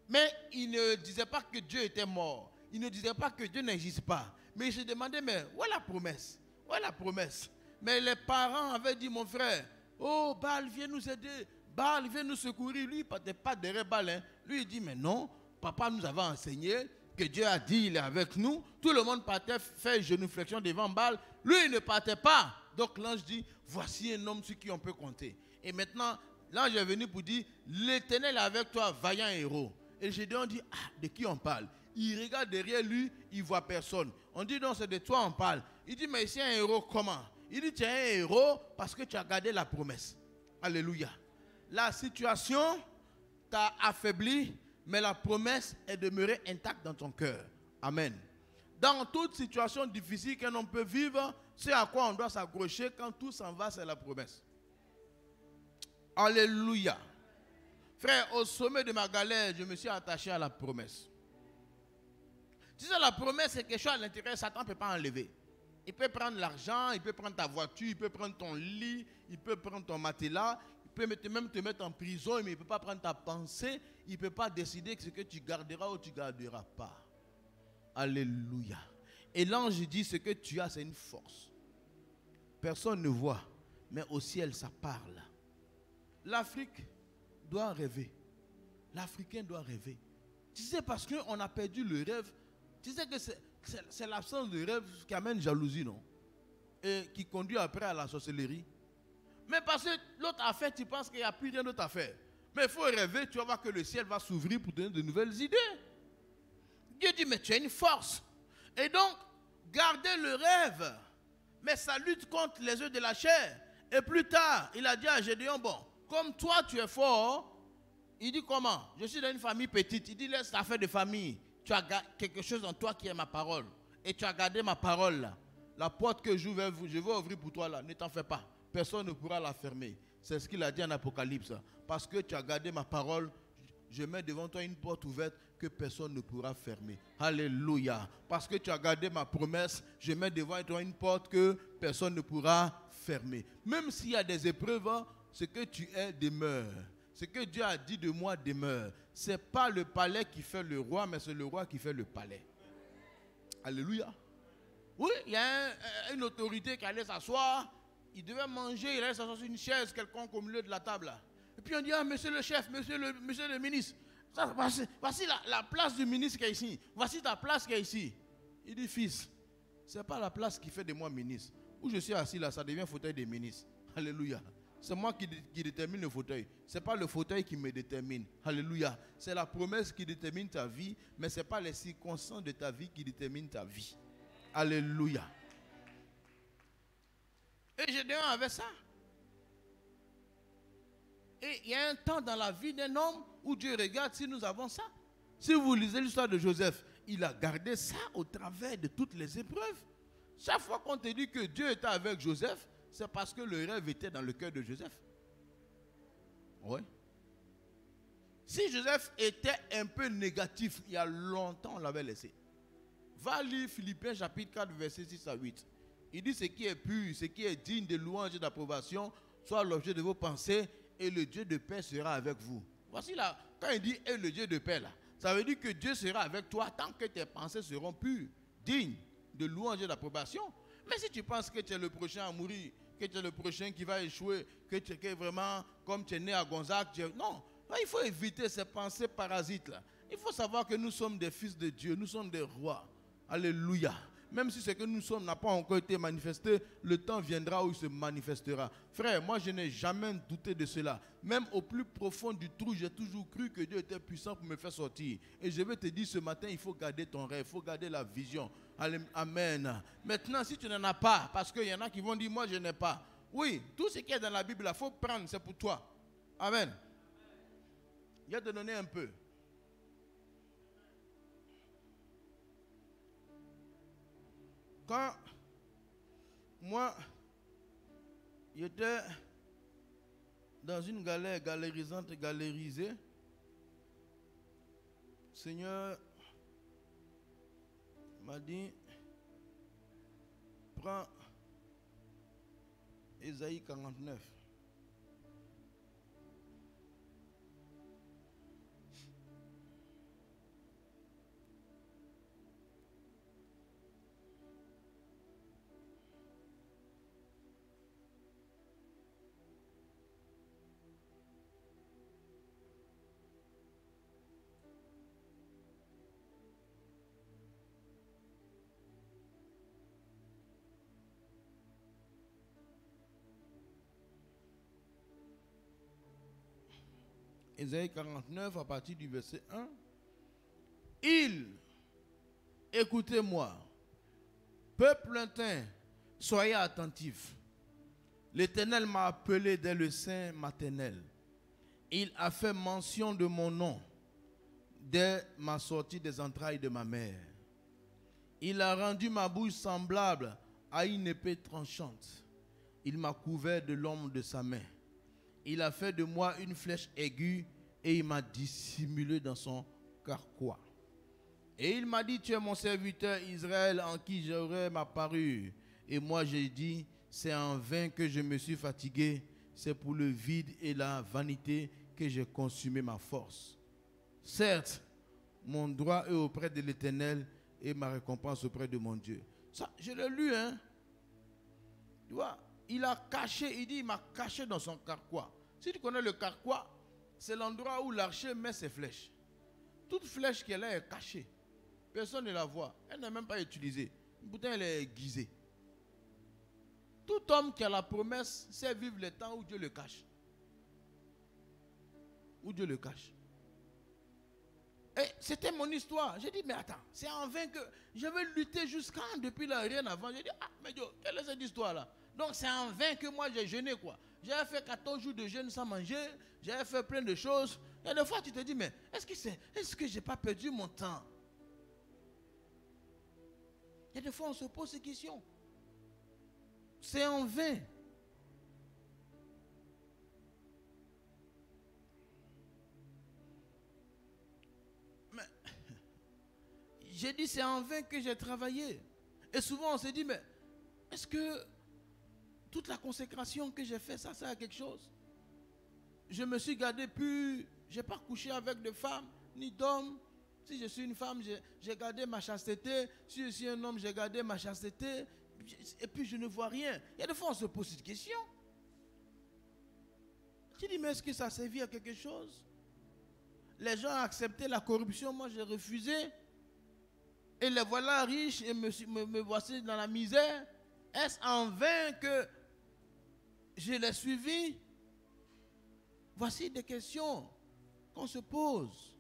Mais il ne disait pas que Dieu était mort. Il ne disait pas que Dieu n'existe pas. Mais il se demandait, mais où est la promesse? Où est la promesse? Mais les parents avaient dit, mon frère, oh, Baal, viens nous aider. Baal, viens nous secourir. Lui, il ne partait pas derrière Baal. Hein. Lui, il dit, mais non, papa nous avait enseigné que Dieu a dit, il est avec nous. Tout le monde partait faire genuflexion devant Baal. Lui, il ne partait pas. Donc l'ange dit, voici un homme sur qui on peut compter. Et maintenant, l'ange est venu pour dire, l'Éternel est avec toi, vaillant héros. Et Gédéon dit, ah, de qui on parle? Il regarde derrière lui, il ne voit personne. On dit, non, c'est de toi on parle. Il dit, mais c'est un héros comment? Il dit, tu es un héros parce que tu as gardé la promesse. Alléluia. La situation t'a affaibli, mais la promesse est demeurée intacte dans ton cœur. Amen. Dans toute situation difficile qu'un homme peut vivre, c'est à quoi on doit s'accrocher quand tout s'en va, c'est la promesse. Alléluia. Frère, au sommet de ma galère, je me suis attaché à la promesse. Tu sais, la promesse, c'est quelque chose à l'intérieur, Satan ne peut pas enlever. Il peut prendre l'argent, il peut prendre ta voiture, il peut prendre ton lit, il peut prendre ton matelas, il peut même te mettre en prison, mais il ne peut pas prendre ta pensée, il ne peut pas décider ce que tu garderas ou tu ne garderas pas. Alléluia. Et l'ange dit, ce que tu as, c'est une force. Personne ne voit, mais au ciel, ça parle. L'Afrique doit rêver. L'Africain doit rêver. Tu sais, parce qu'on a perdu le rêve. Tu sais que c'est l'absence de rêve qui amène jalousie, non? Et qui conduit après à la sorcellerie. Mais parce que l'autre affaire, tu penses qu'il n'y a plus rien d'autre à faire. Mais il faut rêver, tu vas voir que le ciel va s'ouvrir pour te donner de nouvelles idées. Dieu dit, mais tu as une force. Et donc, gardez le rêve. Mais ça lutte contre les œufs de la chair. Et plus tard, il a dit à Gédéon, bon, comme toi tu es fort, il dit comment? Je suis dans une famille petite. Il dit, laisse l'affaire de famille. Tu as quelque chose en toi qui est ma parole. Et tu as gardé ma parole là. La porte que je vais ouvrir pour toi là, ne t'en fais pas. Personne ne pourra la fermer. C'est ce qu'il a dit en Apocalypse. Parce que tu as gardé ma parole, je mets devant toi une porte ouverte que personne ne pourra fermer. Alléluia. Parce que tu as gardé ma promesse, je mets devant toi une porte que personne ne pourra fermer. Même s'il y a des épreuves, ce que tu es demeure. Ce que Dieu a dit de moi demeure. Ce n'est pas le palais qui fait le roi, mais c'est le roi qui fait le palais. Alléluia. Oui, il y a une autorité qui allait s'asseoir. Il devait manger, il allait s'asseoir sur une chaise quelconque au milieu de la table. Et puis on dit, ah, monsieur le chef, monsieur le ministre, ça, voici la place du ministre qui est ici. Voici ta place qui est ici. Il dit, fils, ce n'est pas la place qui fait de moi ministre. Où je suis assis là, ça devient fauteuil des ministres. Alléluia. C'est moi qui détermine le fauteuil. Ce n'est pas le fauteuil qui me détermine. Alléluia. C'est la promesse qui détermine ta vie, mais ce n'est pas les circonstances de ta vie qui déterminent ta vie. Alléluia. Et Gédéon avait ça. Et il y a un temps dans la vie d'un homme où Dieu regarde si nous avons ça. Si vous lisez l'histoire de Joseph, il a gardé ça au travers de toutes les épreuves. Chaque fois qu'on te dit que Dieu était avec Joseph, c'est parce que le rêve était dans le cœur de Joseph. Oui. Si Joseph était un peu négatif, il y a longtemps, on l'avait laissé. Va lire Philippiens chapitre 4, versets 6 à 8. Il dit, ce qui est pur, ce qui est digne de louange et d'approbation, soit l'objet de vos pensées, et le Dieu de paix sera avec vous. Voici là, quand il dit, et le Dieu de paix, là, ça veut dire que Dieu sera avec toi tant que tes pensées seront pures, dignes de louange et d'approbation. Mais si tu penses que tu es le prochain à mourir, que tu es le prochain qui va échouer, que tu es vraiment comme tu es né à Gonzague, non, il faut éviter ces pensées parasites-là. Il faut savoir que nous sommes des fils de Dieu, nous sommes des rois. Alléluia. Même si ce que nous sommes n'a pas encore été manifesté, le temps viendra où il se manifestera. Frère, moi je n'ai jamais douté de cela. Même au plus profond du trou, j'ai toujours cru que Dieu était puissant pour me faire sortir. Et je vais te dire ce matin, il faut garder ton rêve, il faut garder la vision. Amen. Maintenant, si tu n'en as pas, parce qu'il y en a qui vont dire, moi je n'ai pas. Oui, tout ce qui est dans la Bible, il faut prendre, c'est pour toi. Amen. Je vais te donner un peu. Quand moi, j'étais dans une galère galérisante, galérisée, le Seigneur m'a dit, prends Ésaïe 49. Ésaïe 49 à partir du verset 1. Écoutez-moi, peuple lointain, soyez attentifs. L'Éternel m'a appelé dès le sein maternel. Il a fait mention de mon nom dès ma sortie des entrailles de ma mère. Il a rendu ma bouche semblable à une épée tranchante. Il m'a couvert de l'ombre de sa main. Il a fait de moi une flèche aiguë et il m'a dissimulé dans son carquois. Et il m'a dit, tu es mon serviteur Israël en qui j'aurai ma parure. Et moi j'ai dit, c'est en vain que je me suis fatigué, c'est pour le vide et la vanité que j'ai consumé ma force. Certes, mon droit est auprès de l'Éternel et ma récompense auprès de mon Dieu. Ça, je l'ai lu, hein. Tu vois, il a caché, il dit, il m'a caché dans son carquois. Si tu connais le carquois, c'est l'endroit où l'archer met ses flèches. Toute flèche qu'elle a est cachée. Personne ne la voit. Elle n'est même pas utilisée. Pourtant, elle est aiguisée. Tout homme qui a la promesse sait vivre les temps où Dieu le cache. Où Dieu le cache. Et c'était mon histoire. J'ai dit, mais attends, c'est en vain que je vais lutter jusqu'à depuis là, rien avant. J'ai dit, ah, mais Dieu, quelle est cette histoire-là? Donc c'est en vain que moi j'ai jeûné, quoi. J'avais fait 14 jours de jeûne sans manger. J'avais fait plein de choses. Et des fois tu te dis, mais est-ce que je n'ai pas perdu mon temps? Et des fois on se pose ces questions. C'est en vain. Mais j'ai dit, c'est en vain que j'ai travaillé. Et souvent on se dit, mais est-ce que toute la consécration que j'ai faite, ça sert à quelque chose? Je me suis gardé pur, je n'ai pas couché avec de femmes, ni d'hommes. Si je suis une femme, j'ai gardé ma chasteté. Si je suis un homme, j'ai gardé ma chasteté. Et puis je ne vois rien. Il y a des fois, on se pose cette question. Tu dis, mais est-ce que ça a servi à quelque chose? Les gens ont accepté la corruption, moi j'ai refusé. Et les voilà riches et me voici dans la misère. Est-ce en vain que je l'ai suivi? Voici des questions qu'on se pose.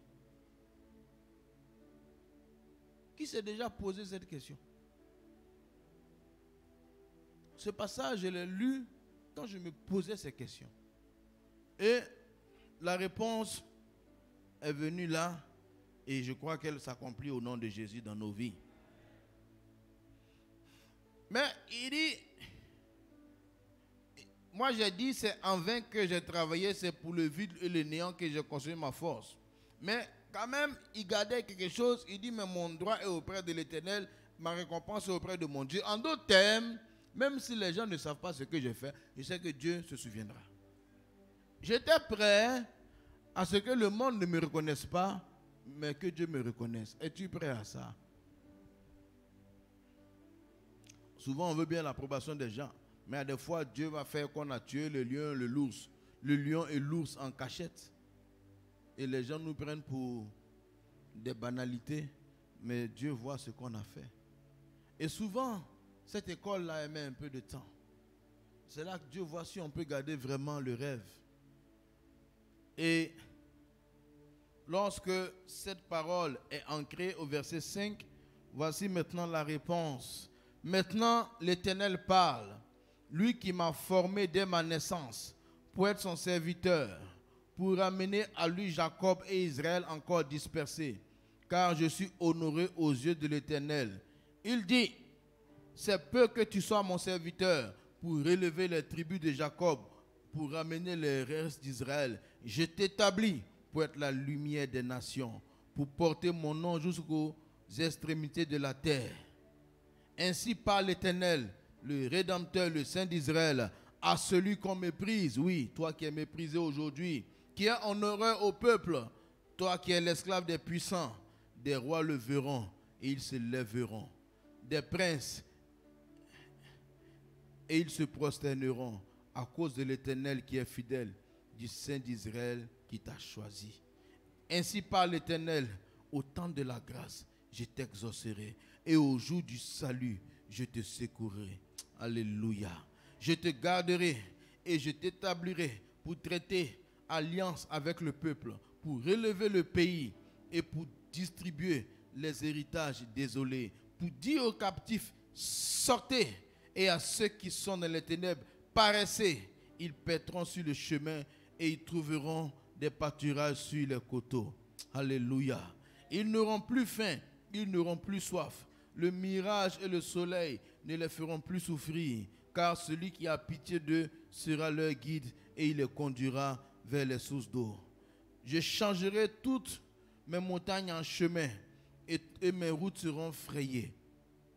Qui s'est déjà posé cette question? Ce passage, je l'ai lu quand je me posais ces questions. Et la réponse est venue là, et je crois qu'elle s'accomplit au nom de Jésus dans nos vies. Mais il dit, moi j'ai dit, c'est en vain que j'ai travaillé, c'est pour le vide et le néant que j'ai construit ma force. Mais quand même, il gardait quelque chose, il dit, mais mon droit est auprès de l'Éternel, ma récompense est auprès de mon Dieu. En d'autres termes, même si les gens ne savent pas ce que j'ai fait, je sais que Dieu se souviendra. J'étais prêt à ce que le monde ne me reconnaisse pas, mais que Dieu me reconnaisse. Es-tu prêt à ça? Souvent, on veut bien l'approbation des gens, mais à des fois, Dieu va faire qu'on a tué le lion, l'ours. Le lion et l'ours en cachette. Et les gens nous prennent pour des banalités, mais Dieu voit ce qu'on a fait. Et souvent, cette école-là, elle met un peu de temps. C'est là que Dieu voit si on peut garder vraiment le rêve. Et lorsque cette parole est ancrée au verset 5, voici maintenant la réponse. Maintenant, l'Éternel parle. lui qui m'a formé dès ma naissance pour être son serviteur, pour ramener à lui Jacob et Israël encore dispersés, car je suis honoré aux yeux de l'Éternel. Il dit, c'est peu que tu sois mon serviteur pour relever les tribus de Jacob, pour ramener les restes d'Israël. Je t'établis pour être la lumière des nations, pour porter mon nom jusqu'aux extrémités de la terre. Ainsi parle l'Éternel, le Rédempteur, le Saint d'Israël, à celui qu'on méprise, oui, toi qui es méprisé aujourd'hui, qui est en horreur au peuple, toi qui es l'esclave des puissants. Des rois le verront et ils se lèveront, des princes et ils se prosterneront à cause de l'Éternel qui est fidèle, du Saint d'Israël qui t'a choisi. Ainsi parle l'Éternel, au temps de la grâce, je t'exaucerai et au jour du salut, je te secourrai. Alléluia. Je te garderai et je t'établirai pour traiter alliance avec le peuple, pour relever le pays et pour distribuer les héritages désolés, pour dire aux captifs, sortez, et à ceux qui sont dans les ténèbres, paraissez. Ils paîtront sur le chemin et ils trouveront des pâturages sur les coteaux. Alléluia. Ils n'auront plus faim, ils n'auront plus soif. Le mirage et le soleil ne les feront plus souffrir, car celui qui a pitié d'eux sera leur guide et il les conduira vers les sources d'eau. Je changerai toutes mes montagnes en chemin et mes routes seront frayées.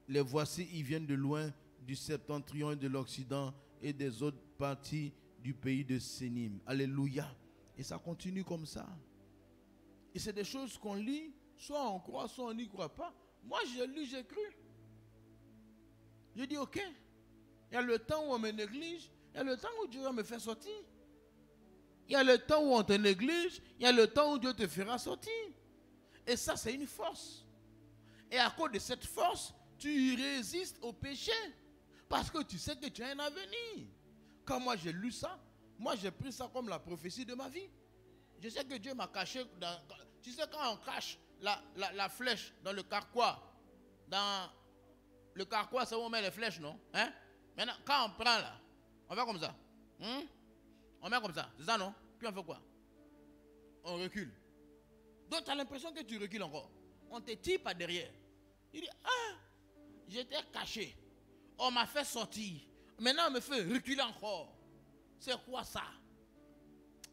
Les voici, ils viennent de loin, du septentrion et de l'Occident et des autres parties du pays de Sénim. Alléluia. Et ça continue comme ça. Et c'est des choses qu'on lit, soit on croit, soit on n'y croit pas. Moi, j'ai lu, j'ai cru. Je dis, ok, il y a le temps où on me néglige, il y a le temps où Dieu va me faire sortir. Il y a le temps où on te néglige, il y a le temps où Dieu te fera sortir. Et ça, c'est une force. Et à cause de cette force, tu résistes au péché. Parce que tu sais que tu as un avenir. Quand moi j'ai lu ça, moi j'ai pris ça comme la prophétie de ma vie. Je sais que Dieu m'a caché dans... Tu sais quand on cache la flèche dans le carquois, dans le carquois c'est où on met les flèches, non? Hein? Maintenant, quand on prend là, on fait comme ça. On met comme ça, c'est ça, non? Puis on fait quoi? On recule. Donc tu as l'impression que tu recules encore. On te tire par derrière. Il dit, ah, j'étais caché. On m'a fait sortir. Maintenant, on me fait reculer encore. C'est quoi ça?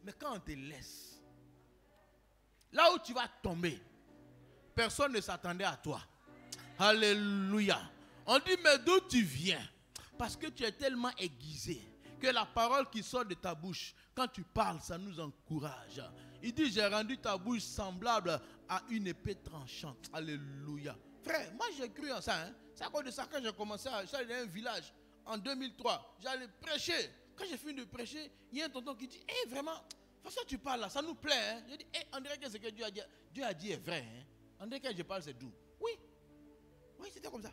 Mais quand on te laisse, là où tu vas tomber, personne ne s'attendait à toi. Alléluia. On dit, mais d'où tu viens? Parce que tu es tellement aiguisé que la parole qui sort de ta bouche, quand tu parles, ça nous encourage. Il dit, j'ai rendu ta bouche semblable à une épée tranchante. Alléluia. Frère, moi j'ai cru en ça. Hein. C'est à cause de ça que j'ai commencé à aller dans un village en 2003. J'allais prêcher. Quand j'ai fini de prêcher, il y a un tonton qui dit, hey, vraiment, de toute façon tu parles là, ça nous plaît. Hein. Je dis, hey, on dirait que ce que Dieu a dit est vrai. Hein. On dirait que je parle, c'est doux. Oui. Oui, c'était comme ça.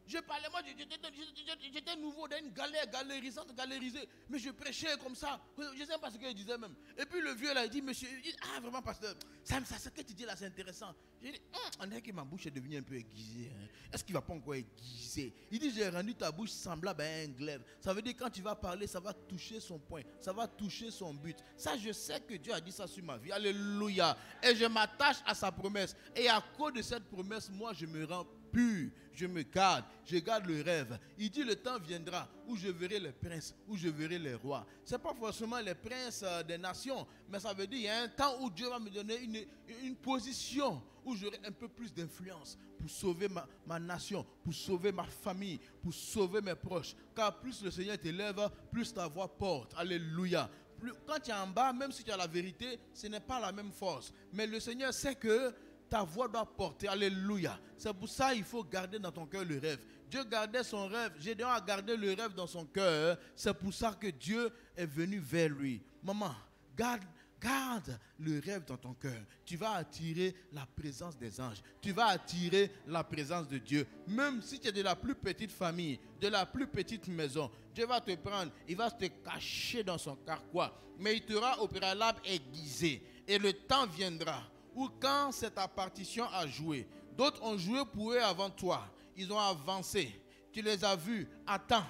Je parlais, moi j'étais nouveau dans une galère, galérisée, mais je prêchais comme ça. Je ne sais pas ce qu'il disait même. Et puis le vieux là, il dit, monsieur, il dit, ah vraiment pasteur, ça ce que tu dis là c'est intéressant. J'ai dit, on dirait que ma bouche est devenue un peu aiguisée. Hein. Est-ce qu'il ne va pas encore aiguiser? Il dit, j'ai rendu ta bouche semblable à un glaive. Ça veut dire quand tu vas parler, ça va toucher son point, ça va toucher son but. Ça, je sais que Dieu a dit ça sur ma vie. Alléluia. Et je m'attache à sa promesse. Et à cause de cette promesse, moi je me rends pur, je me garde, je garde le rêve. Il dit le temps viendra où je verrai les princes, où je verrai les rois. Ce n'est pas forcément les princes des nations, mais ça veut dire il y a un temps où Dieu va me donner une position où j'aurai un peu plus d'influence pour sauver ma nation, pour sauver ma famille, pour sauver mes proches. Car plus le Seigneur t'élève, plus ta voix porte. Alléluia. Quand tu es en bas, même si tu as la vérité, ce n'est pas la même force. Mais le Seigneur sait que ta voix doit porter. Alléluia. C'est pour ça qu'il faut garder dans ton cœur le rêve. Dieu gardait son rêve. Gédéon a gardé le rêve dans son cœur. C'est pour ça que Dieu est venu vers lui. Maman, garde le rêve dans ton cœur. Tu vas attirer la présence des anges. Tu vas attirer la présence de Dieu. Même si tu es de la plus petite famille, de la plus petite maison, Dieu va te prendre. Il va te cacher dans son carquois. Mais il te rend au préalable aiguisé. Et le temps viendra ou quand c'est ta partition à jouer, d'autres ont joué pour eux avant toi, ils ont avancé, tu les as vus, attends,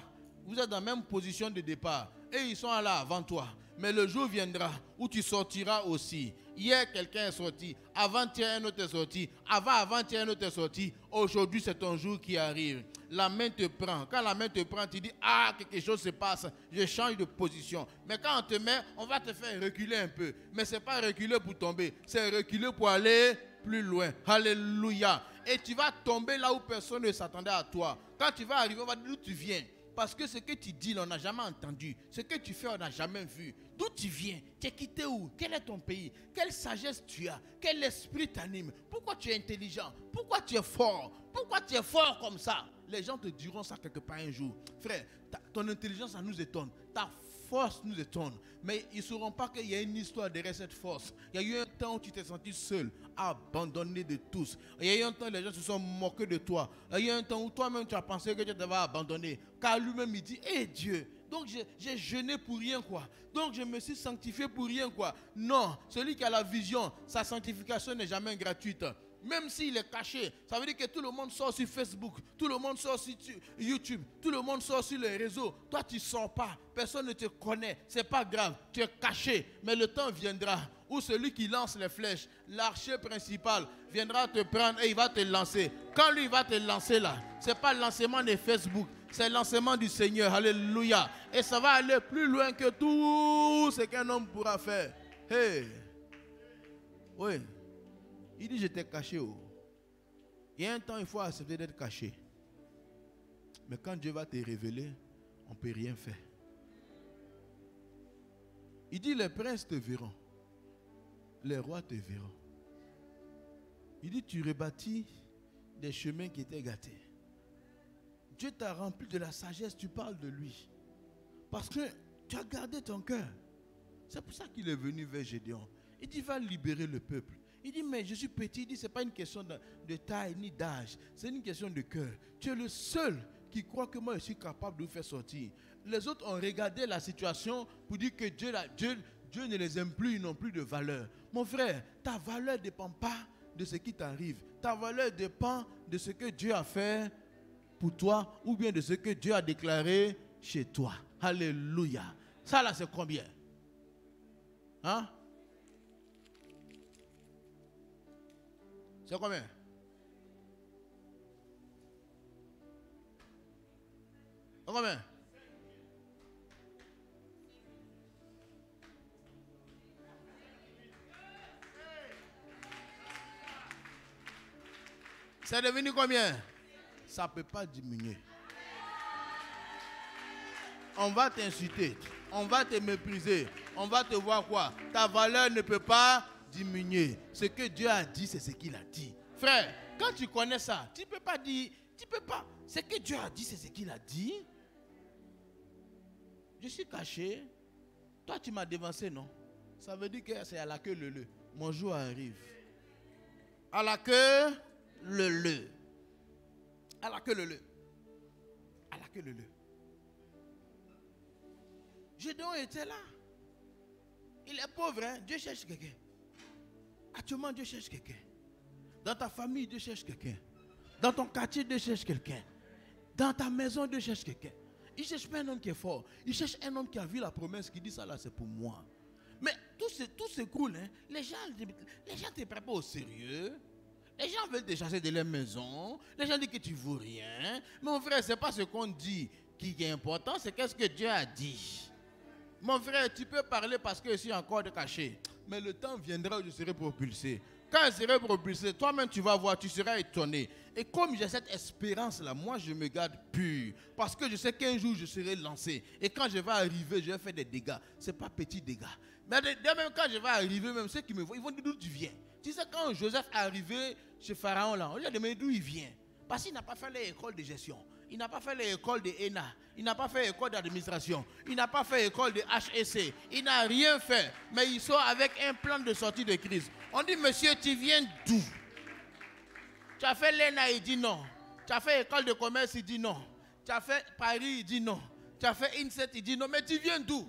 vous êtes dans la même position de départ. Et ils sont là avant toi. Mais le jour viendra où tu sortiras aussi. Hier, quelqu'un est sorti. Avant-hier, un autre est sorti. Avant-hier, un autre est sorti. Aujourd'hui, c'est ton jour qui arrive. La main te prend. Quand la main te prend, tu dis, ah, quelque chose se passe. Je change de position. Mais quand on te met, on va te faire reculer un peu. Mais ce n'est pas reculer pour tomber. C'est reculer pour aller plus loin. Alléluia. Et tu vas tomber là où personne ne s'attendait à toi. Quand tu vas arriver, on va dire d'où tu viens. Parce que ce que tu dis, on n'a jamais entendu. Ce que tu fais, on n'a jamais vu. D'où tu viens? Tu es quitté où? Quel est ton pays? Quelle sagesse tu as? Quel esprit t'anime? Pourquoi tu es intelligent? Pourquoi tu es fort? Pourquoi tu es fort comme ça? Les gens te diront ça quelque part un jour. Frère, ton intelligence, ça nous étonne. Ta force nous étonne. Mais ils ne sauront pas qu'il y a une histoire derrière cette force. Il y a eu un temps où tu t'es senti seul, abandonné de tous. Il y a eu un temps où les gens se sont moqués de toi. Il y a eu un temps où toi-même tu as pensé que tu devais abandonner. Car lui-même il dit, hé Dieu, donc j'ai jeûné pour rien quoi. Donc je me suis sanctifié pour rien quoi. Non, celui qui a la vision, sa sanctification n'est jamais gratuite. Même s'il est caché, ça veut dire que tout le monde sort sur Facebook, tout le monde sort sur YouTube, tout le monde sort sur les réseaux. Toi, tu ne sors pas, personne ne te connaît, ce n'est pas grave, tu es caché. Mais le temps viendra où celui qui lance les flèches, l'archer principal, viendra te prendre et il va te lancer. Quand lui va te lancer là, ce n'est pas le lancement de Facebook, c'est le lancement du Seigneur. Alléluia. Et ça va aller plus loin que tout ce qu'un homme pourra faire. Hey. Oui. Il dit, j'étais caché. Oh. Il y a un temps, il faut accepter d'être caché. Mais quand Dieu va te révéler, on ne peut rien faire. Il dit, les princes te verront. Les rois te verront. Il dit, tu rebâtis des chemins qui étaient gâtés. Dieu t'a rempli de la sagesse, tu parles de lui. Parce que tu as gardé ton cœur. C'est pour ça qu'il est venu vers Gédéon. Il dit, va libérer le peuple. Il dit, mais je suis petit. Il dit, ce n'est pas une question de taille ni d'âge. C'est une question de cœur. Tu es le seul qui croit que moi, je suis capable de vous faire sortir. Les autres ont regardé la situation pour dire que Dieu ne les aime plus, ils n'ont plus de valeur. Mon frère, ta valeur ne dépend pas de ce qui t'arrive. Ta valeur dépend de ce que Dieu a fait pour toi ou bien de ce que Dieu a déclaré chez toi. Alléluia. Ça là, c'est combien? Hein? C'est combien? C'est combien? C'est devenu combien? Ça ne peut pas diminuer. On va t'insulter, on va te mépriser, on va te voir quoi? Ta valeur ne peut pas diminuer. Ce que Dieu a dit, c'est ce qu'il a dit. Frère, quand tu connais ça, tu ne peux pas dire, tu peux pas. Ce que Dieu a dit, c'est ce qu'il a dit. Je suis caché. Toi, tu m'as dévancé, non? Ça veut dire que c'est à la queue le. Mon jour arrive. À la queue le. À la queue le. À la queue le. Gédéon était là. Il est pauvre, hein? Dieu cherche quelqu'un. Actuellement, Dieu cherche quelqu'un. Dans ta famille, Dieu cherche quelqu'un. Dans ton quartier, Dieu cherche quelqu'un. Dans ta maison, Dieu cherche quelqu'un. Il ne cherche pas un homme qui est fort. Il cherche un homme qui a vu la promesse, qui dit ça là, c'est pour moi. Mais tout s'écroule. Hein? Les gens ne te prennent pas au sérieux. Les gens veulent te chasser de leur maison. Les gens disent que tu ne vaux rien. Mais mon frère, ce n'est pas ce qu'on dit qui est important, c'est qu'est-ce que Dieu a dit. Mon frère, tu peux parler parce que je suis encore caché. Mais le temps viendra où je serai propulsé. Quand je serai propulsé, toi-même tu vas voir, tu seras étonné. Et comme j'ai cette espérance-là, moi je me garde pur. Parce que je sais qu'un jour je serai lancé. Et quand je vais arriver, je vais faire des dégâts. Ce n'est pas petits dégâts. Mais même quand je vais arriver, même ceux qui me voient, ils vont dire d'où tu viens. Tu sais, quand Joseph est arrivé chez Pharaon, là, on lui a demandé d'où il vient. Parce qu'il n'a pas fait l'école de gestion. Il n'a pas fait l'école de ENA. Il n'a pas fait l'école d'administration. Il n'a pas fait l'école de HEC. Il n'a rien fait. Mais il sort avec un plan de sortie de crise. On dit, monsieur, tu viens d'où? Tu as fait l'ENA, il dit non. Tu as fait l'école de commerce, il dit non. Tu as fait Paris, il dit non. Tu as fait INSET, il dit non. Mais tu viens d'où?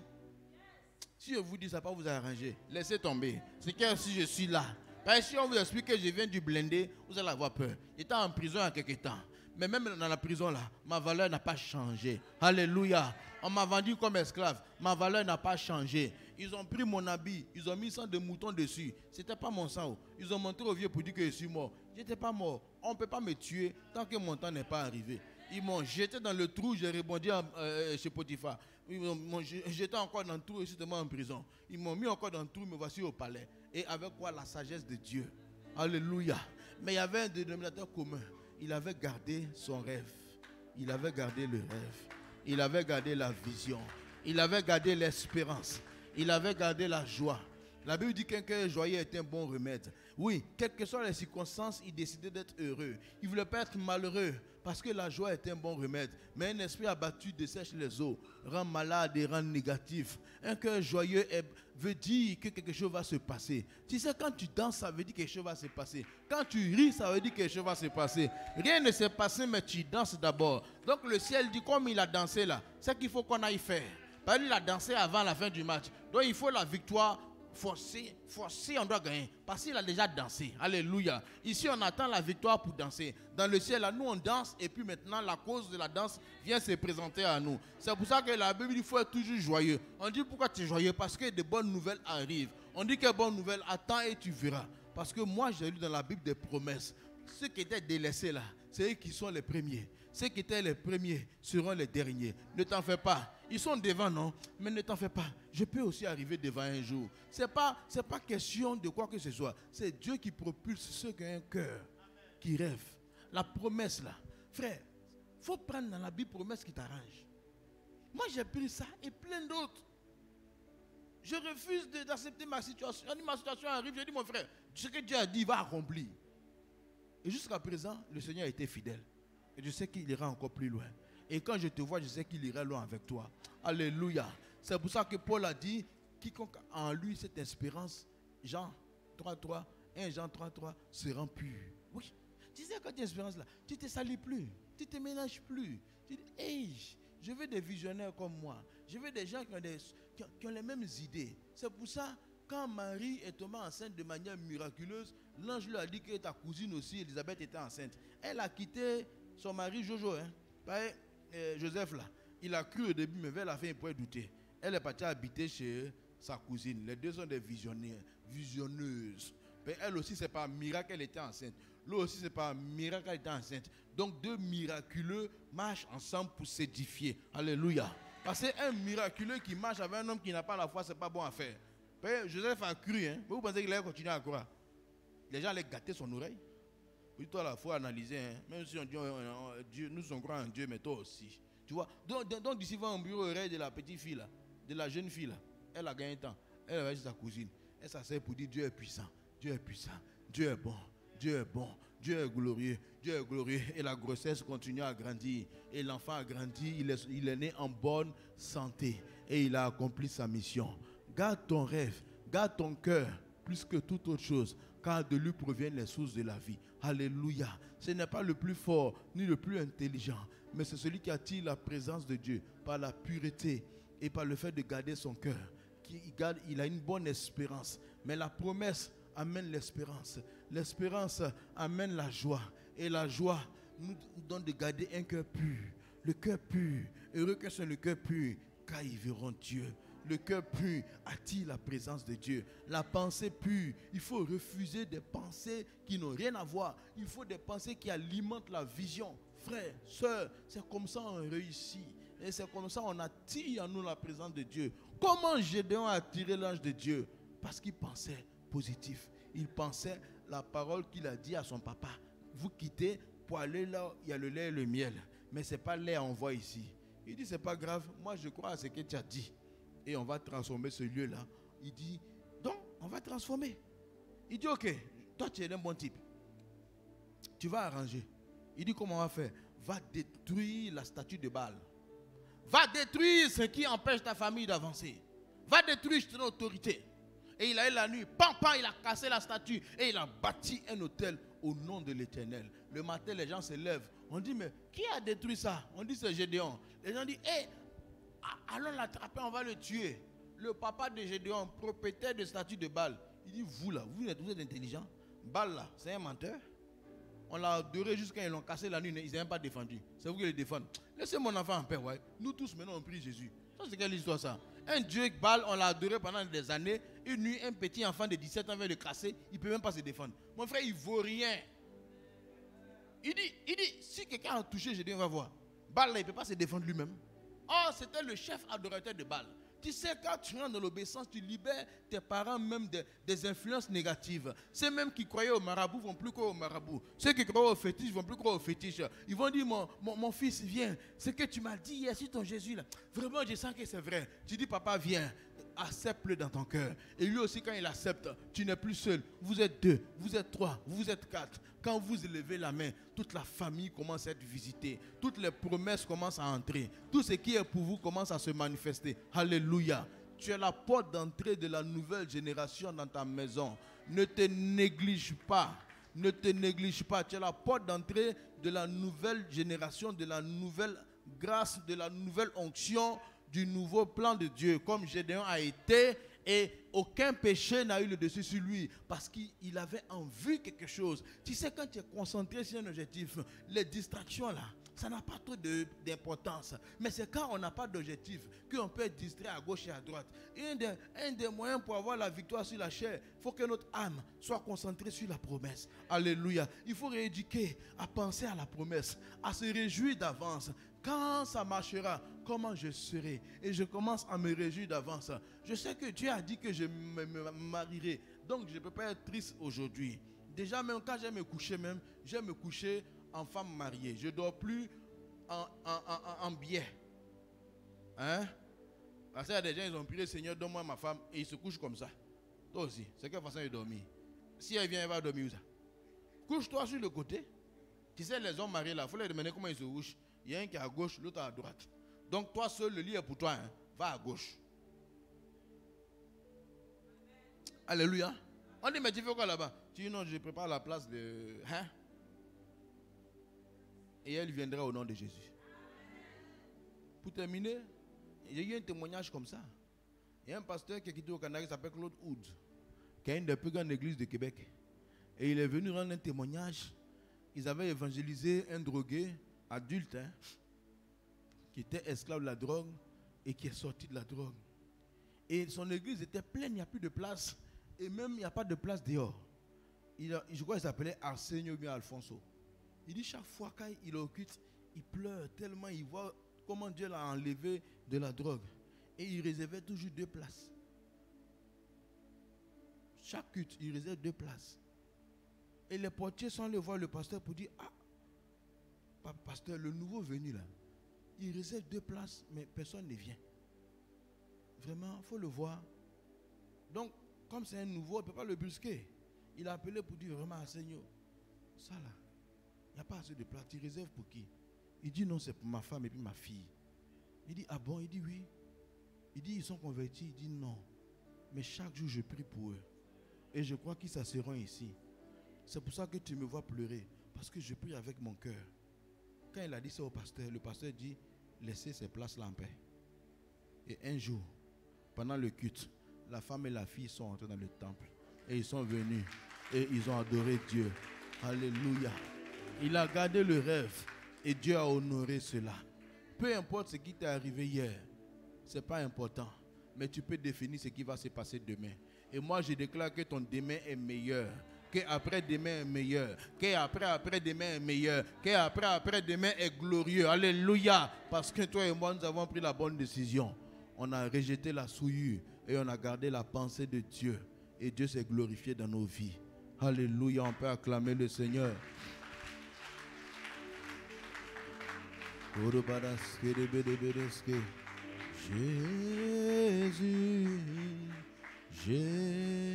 Si je vous dis, ça ne va pas vous arranger. Laissez tomber. C'est que si je suis là. Parce que si on vous explique que je viens du blindé, vous allez avoir peur. J'étais en prison il y a quelques temps. Mais même dans la prison là, ma valeur n'a pas changé. Alléluia. On m'a vendu comme esclave. Ma valeur n'a pas changé. Ils ont pris mon habit. Ils ont mis sang de mouton dessus. Ce n'était pas mon sang. Ils ont montré au vieux pour dire que je suis mort. Je n'étais pas mort. On ne peut pas me tuer tant que mon temps n'est pas arrivé. Ils m'ont jeté dans le trou. J'ai rebondi chez Potiphar. Ils m'ont jeté encore dans le trou et justement en prison. Ils m'ont mis encore dans le trou. Me voici au palais. Et avec quoi? La sagesse de Dieu. Alléluia. Mais il y avait un dénominateur commun. Il avait gardé son rêve. Il avait gardé le rêve. Il avait gardé la vision. Il avait gardé l'espérance. Il avait gardé la joie. La Bible dit qu'un cœur joyeux est un bon remède. Oui, quelles que soient les circonstances, il décidait d'être heureux. Il ne voulait pas être malheureux parce que la joie est un bon remède. Mais un esprit abattu dessèche les eaux, rend malade et rend négatif. Un cœur joyeux veut dire que quelque chose va se passer. Tu sais, quand tu danses, ça veut dire que quelque chose va se passer. Quand tu ris, ça veut dire que quelque chose va se passer. Rien ne s'est passé, mais tu danses d'abord. Donc le ciel dit, comme il a dansé là, c'est qu'il faut qu'on aille faire. Parce qu'il a dansé avant la fin du match. Donc il faut la victoire. Forcé, on doit gagner. Parce qu'il a déjà dansé. Alléluia. Ici, on attend la victoire pour danser. Dans le ciel, là, nous, on danse. Et puis maintenant, la cause de la danse vient se présenter à nous. C'est pour ça que la Bible dit qu'il faut être toujours joyeux. On dit pourquoi tu es joyeux? Parce que de bonnes nouvelles arrivent. On dit que de bonnes nouvelles, attends et tu verras. Parce que moi, j'ai lu dans la Bible des promesses. Ceux qui étaient délaissés là, c'est eux qui sont les premiers. Ceux qui étaient les premiers seront les derniers. Ne t'en fais pas. Ils sont devant, non? Mais ne t'en fais pas. Je peux aussi arriver devant un jour. Ce n'est pas question de quoi que ce soit. C'est Dieu qui propulse ceux qui ont un cœur, qui rêve. La promesse là. Frère, il faut prendre dans la Bible promesse qui t'arrange. Moi, j'ai pris ça et plein d'autres. Je refuse d'accepter ma situation. Quand ma situation arrive, je dis, mon frère, ce que Dieu a dit, il va accomplir. Et jusqu'à présent, le Seigneur a été fidèle. Et je sais qu'il ira encore plus loin. Et quand je te vois, je sais qu'il ira loin avec toi. Alléluia. C'est pour ça que Paul a dit, quiconque a en lui cette espérance, Jean 3.3, 1 Jean 3.3, se rend pur. Oui. Tu sais, quand tu as espérance là, tu ne te salis plus. Tu ne te ménages plus. Tu dis, hey, je veux des visionnaires comme moi. Je veux des gens qui ont les mêmes idées. C'est pour ça, quand Marie est tombée enceinte de manière miraculeuse, l'ange lui a dit que ta cousine aussi, Elisabeth, était enceinte. Elle a quitté son mari Jojo. Joseph là, il a cru au début, mais vers la fin, il pouvait douter. Elle est partie habiter chez sa cousine. Les deux sont des visionnaires, visionneuses. Mais elle aussi, c'est pas un miracle qu'elle était enceinte. L'autre aussi, c'est pas un miracle qu'elle était enceinte. Donc, deux miraculeux marchent ensemble pour s'édifier. Alléluia. Parce qu'un miraculeux qui marche avec un homme qui n'a pas la foi, c'est pas bon à faire. Joseph a cru, hein. Vous pensez qu'il allait continuer à croire? Les gens allaient gâter son oreille. Oui, toi, la foi, analyser, hein. Même si on dit Dieu, nous sommes croyants en Dieu, mais toi aussi. Tu vois? Donc d'ici va un bureau oreille de la petite fille, là, de la jeune fille, là. Elle a gagné temps. Elle va chez sa cousine. Elle s'asseye pour dire Dieu est puissant. Dieu est puissant. Dieu est bon. Dieu est bon. Dieu est glorieux. Dieu est glorieux. Et la grossesse continue à grandir. Et l'enfant a grandi. Il est né en bonne santé. Et il a accompli sa mission. Garde ton rêve. Garde ton cœur plus que toute autre chose. Car de lui proviennent les sources de la vie. Alléluia. Ce n'est pas le plus fort ni le plus intelligent, mais c'est celui qui attire la présence de Dieu par la pureté et par le fait de garder son cœur. Il a une bonne espérance. Mais la promesse amène l'espérance. L'espérance amène la joie. Et la joie nous donne de garder un cœur pur. Le cœur pur. Heureux que soit le cœur pur, car ils verront Dieu. Le cœur pur attire la présence de Dieu. La pensée pure, il faut refuser des pensées qui n'ont rien à voir. Il faut des pensées qui alimentent la vision. Frères, sœurs, c'est comme ça on réussit. Et c'est comme ça on attire en nous la présence de Dieu. Comment Gédéon a attiré l'ange de Dieu? Parce qu'il pensait positif. Il pensait la parole qu'il a dit à son papa. Vous quittez pour aller là où il y a le lait et le miel. Mais ce n'est pas le lait qu'on voit ici. Il dit, ce n'est pas grave. Moi, je crois à ce que tu as dit. Et on va transformer ce lieu-là. Il dit, donc, on va transformer. Il dit, ok, toi, tu es un bon type. Tu vas arranger. Il dit, comment on va faire? Va détruire la statue de Baal. Va détruire ce qui empêche ta famille d'avancer. Va détruire ton autorité. Et il a eu la nuit, pam, pam, il a cassé la statue. Et il a bâti un autel au nom de l'Éternel. Le matin, les gens se lèvent. On dit, mais qui a détruit ça? On dit, c'est Gédéon. Les gens disent, hé, allons l'attraper, on va le tuer. Le papa de Gédéon, propriétaire de statue de Baal, il dit, vous là, vous êtes intelligent. Baal là, c'est un menteur. On l'a adoré jusqu'à ils l'ont cassé la nuit. Ils n'ont même pas défendu. C'est vous qui les défendez. Laissez mon enfant en paix. Ouais. Nous tous maintenant on prie Jésus. Ça c'est quelle histoire ça? Un Dieu Baal, on l'a adoré pendant des années. Une nuit, un petit enfant de 17 ans vient le casser. Il ne peut même pas se défendre. Mon frère, il ne vaut rien. Il dit, si quelqu'un a touché, je dis, on va voir. Baal, là, il ne peut pas se défendre lui-même. Oh, c'était le chef adorateur de Baal. Tu sais, quand tu rentres dans l'obéissance, tu libères tes parents même des influences négatives. Ceux même qui croyaient au marabout vont plus croire au marabout. Ceux qui croient au fétiche vont plus croire au fétiche. Ils vont dire, mon fils, viens. Ce que tu m'as dit hier sur ton Jésus, là, vraiment, je sens que c'est vrai. Tu dis, papa, viens. Accepte-le dans ton cœur. Et lui aussi, quand il accepte, tu n'es plus seul. Vous êtes 2, vous êtes 3, vous êtes 4. Quand vous élevez la main, toute la famille commence à être visitée. Toutes les promesses commencent à entrer. Tout ce qui est pour vous commence à se manifester. Alléluia. Tu es la porte d'entrée de la nouvelle génération dans ta maison. Ne te néglige pas. Ne te néglige pas. Tu es la porte d'entrée de la nouvelle génération, de la nouvelle grâce, de la nouvelle onction, du nouveau plan de Dieu, comme Gédéon a été, et aucun péché n'a eu le dessus sur lui, parce qu'il avait en vue quelque chose. Tu sais, quand tu es concentré sur un objectif, les distractions là, ça n'a pas trop d'importance. Mais c'est quand on n'a pas d'objectif qu'on peut être distrait à gauche et à droite. Et un des moyens pour avoir la victoire sur la chair, il faut que notre âme soit concentrée sur la promesse. Alléluia. Il faut rééduquer à penser à la promesse, à se réjouir d'avance. Quand ça marchera, comment je serai? Et je commence à me réjouir d'avance. Je sais que Dieu a dit que je me marierai. Donc je ne peux pas être triste aujourd'hui. Déjà, même quand je vais me coucher, je vais me coucher en femme mariée. Je ne dors plus en biais. Hein? Parce qu'il y a des gens, ils ont prié, Seigneur, donne-moi ma femme. Et ils se couchent comme ça. Toi aussi, c'est quelle façon de dormir? Si elle vient, elle va dormir où ça? Couche-toi sur le côté. Tu sais, les hommes mariés là, il faut leur demander comment ils se couchent. Il y a un qui est à gauche, l'autre à droite. Donc toi seul, le lit est pour toi. Hein? Va à gauche. Alléluia. On dit, mais tu fais quoi là-bas? Tu dis, non, je prépare la place de... Hein? Et elle viendra au nom de Jésus. Pour terminer, il y a eu un témoignage comme ça. Il y a un pasteur qui est quitté au Canada qui s'appelle Claude Hood, qui a une des plus grandes églises de Québec. Et il est venu rendre un témoignage. Ils avaient évangélisé un drogué adulte, hein, qui était esclave de la drogue et qui est sorti de la drogue. Et son église était pleine, il n'y a plus de place. Et même il n'y a pas de place dehors. Je crois qu'il s'appelait Arsenio ou bien Alfonso. Il dit chaque fois quand il occupe, il pleure tellement il voit comment Dieu l'a enlevé de la drogue. Et il réservait toujours 2 places. Chaque culte, il réserve 2 places. Et les portiers sont allés voir le pasteur pour dire, ah, pasteur, le nouveau venu là, il réserve 2 places, mais personne ne vient. Vraiment, il faut le voir. Donc, comme c'est un nouveau, il ne peut pas le brusquer. Il a appelé pour dire vraiment, Seigneur, ça là, il n'y a pas assez de place. Tu réserves pour qui? Il dit non, c'est pour ma femme et puis ma fille. Il dit, ah bon? Il dit oui. Il dit, ils sont convertis. Il dit non. Mais chaque jour, je prie pour eux. Et je crois qu'ils s'asseront ici. C'est pour ça que tu me vois pleurer. Parce que je prie avec mon cœur. Quand il a dit ça au pasteur, le pasteur dit, laissez ces places-là en paix. Et un jour, pendant le culte, la femme et la fille sont entrées dans le temple. Et ils sont venus. Et ils ont adoré Dieu. Alléluia. Il a gardé le rêve. Et Dieu a honoré cela. Peu importe ce qui t'est arrivé hier, ce n'est pas important. Mais tu peux définir ce qui va se passer demain. Et moi, je déclare que ton demain est meilleur. Que après-demain est meilleur. Que après-demain est meilleur. Que après-demain est glorieux. Alléluia. Parce que toi et moi, nous avons pris la bonne décision. On a rejeté la souillure. Et on a gardé la pensée de Dieu. Et Dieu s'est glorifié dans nos vies. Alléluia. On peut acclamer le Seigneur. Jésus, Jésus,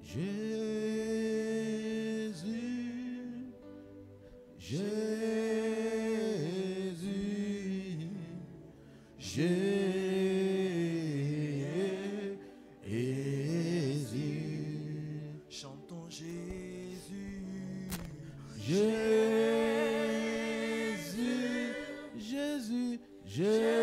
Jésus, Jésus, Jésus. Chantons Jésus, Jésus, Jésus, Jésus,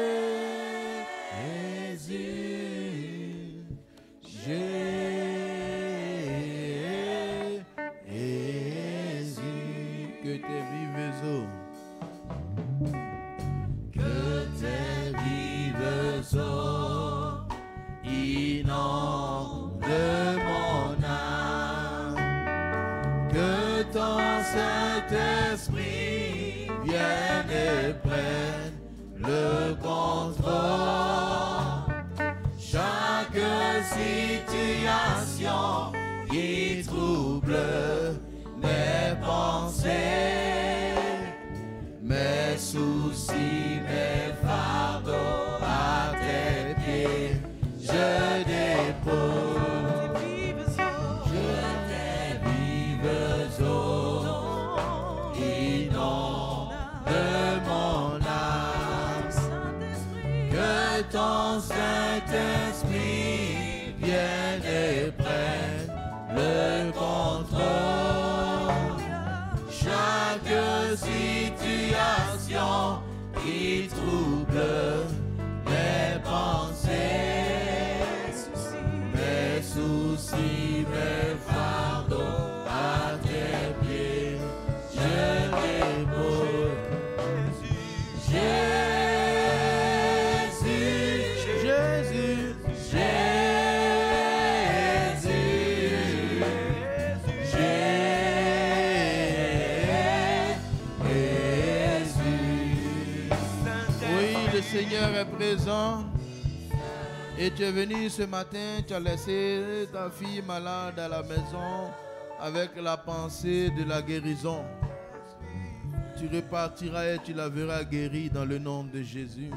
tes vives eaux. Que tes vives eaux inondent mon âme, que ton Saint-Esprit vienne et prenne le contrôle. Chaque situation qui trouble mes pensées, mes soucis, mes fardeaux à tes pieds, je dépose. Je tes vives eaux inondent mon âme, que ton Saint-Esprit vienne et prenne le contrôle. Chaque situation qui trouble mes pensées, mes soucis, mes fardeaux à tes pieds, je dépose. Le Seigneur est présent et tu es venu ce matin, tu as laissé ta fille malade à la maison avec la pensée de la guérison. Tu repartiras et tu la verras guérie dans le nom de Jésus.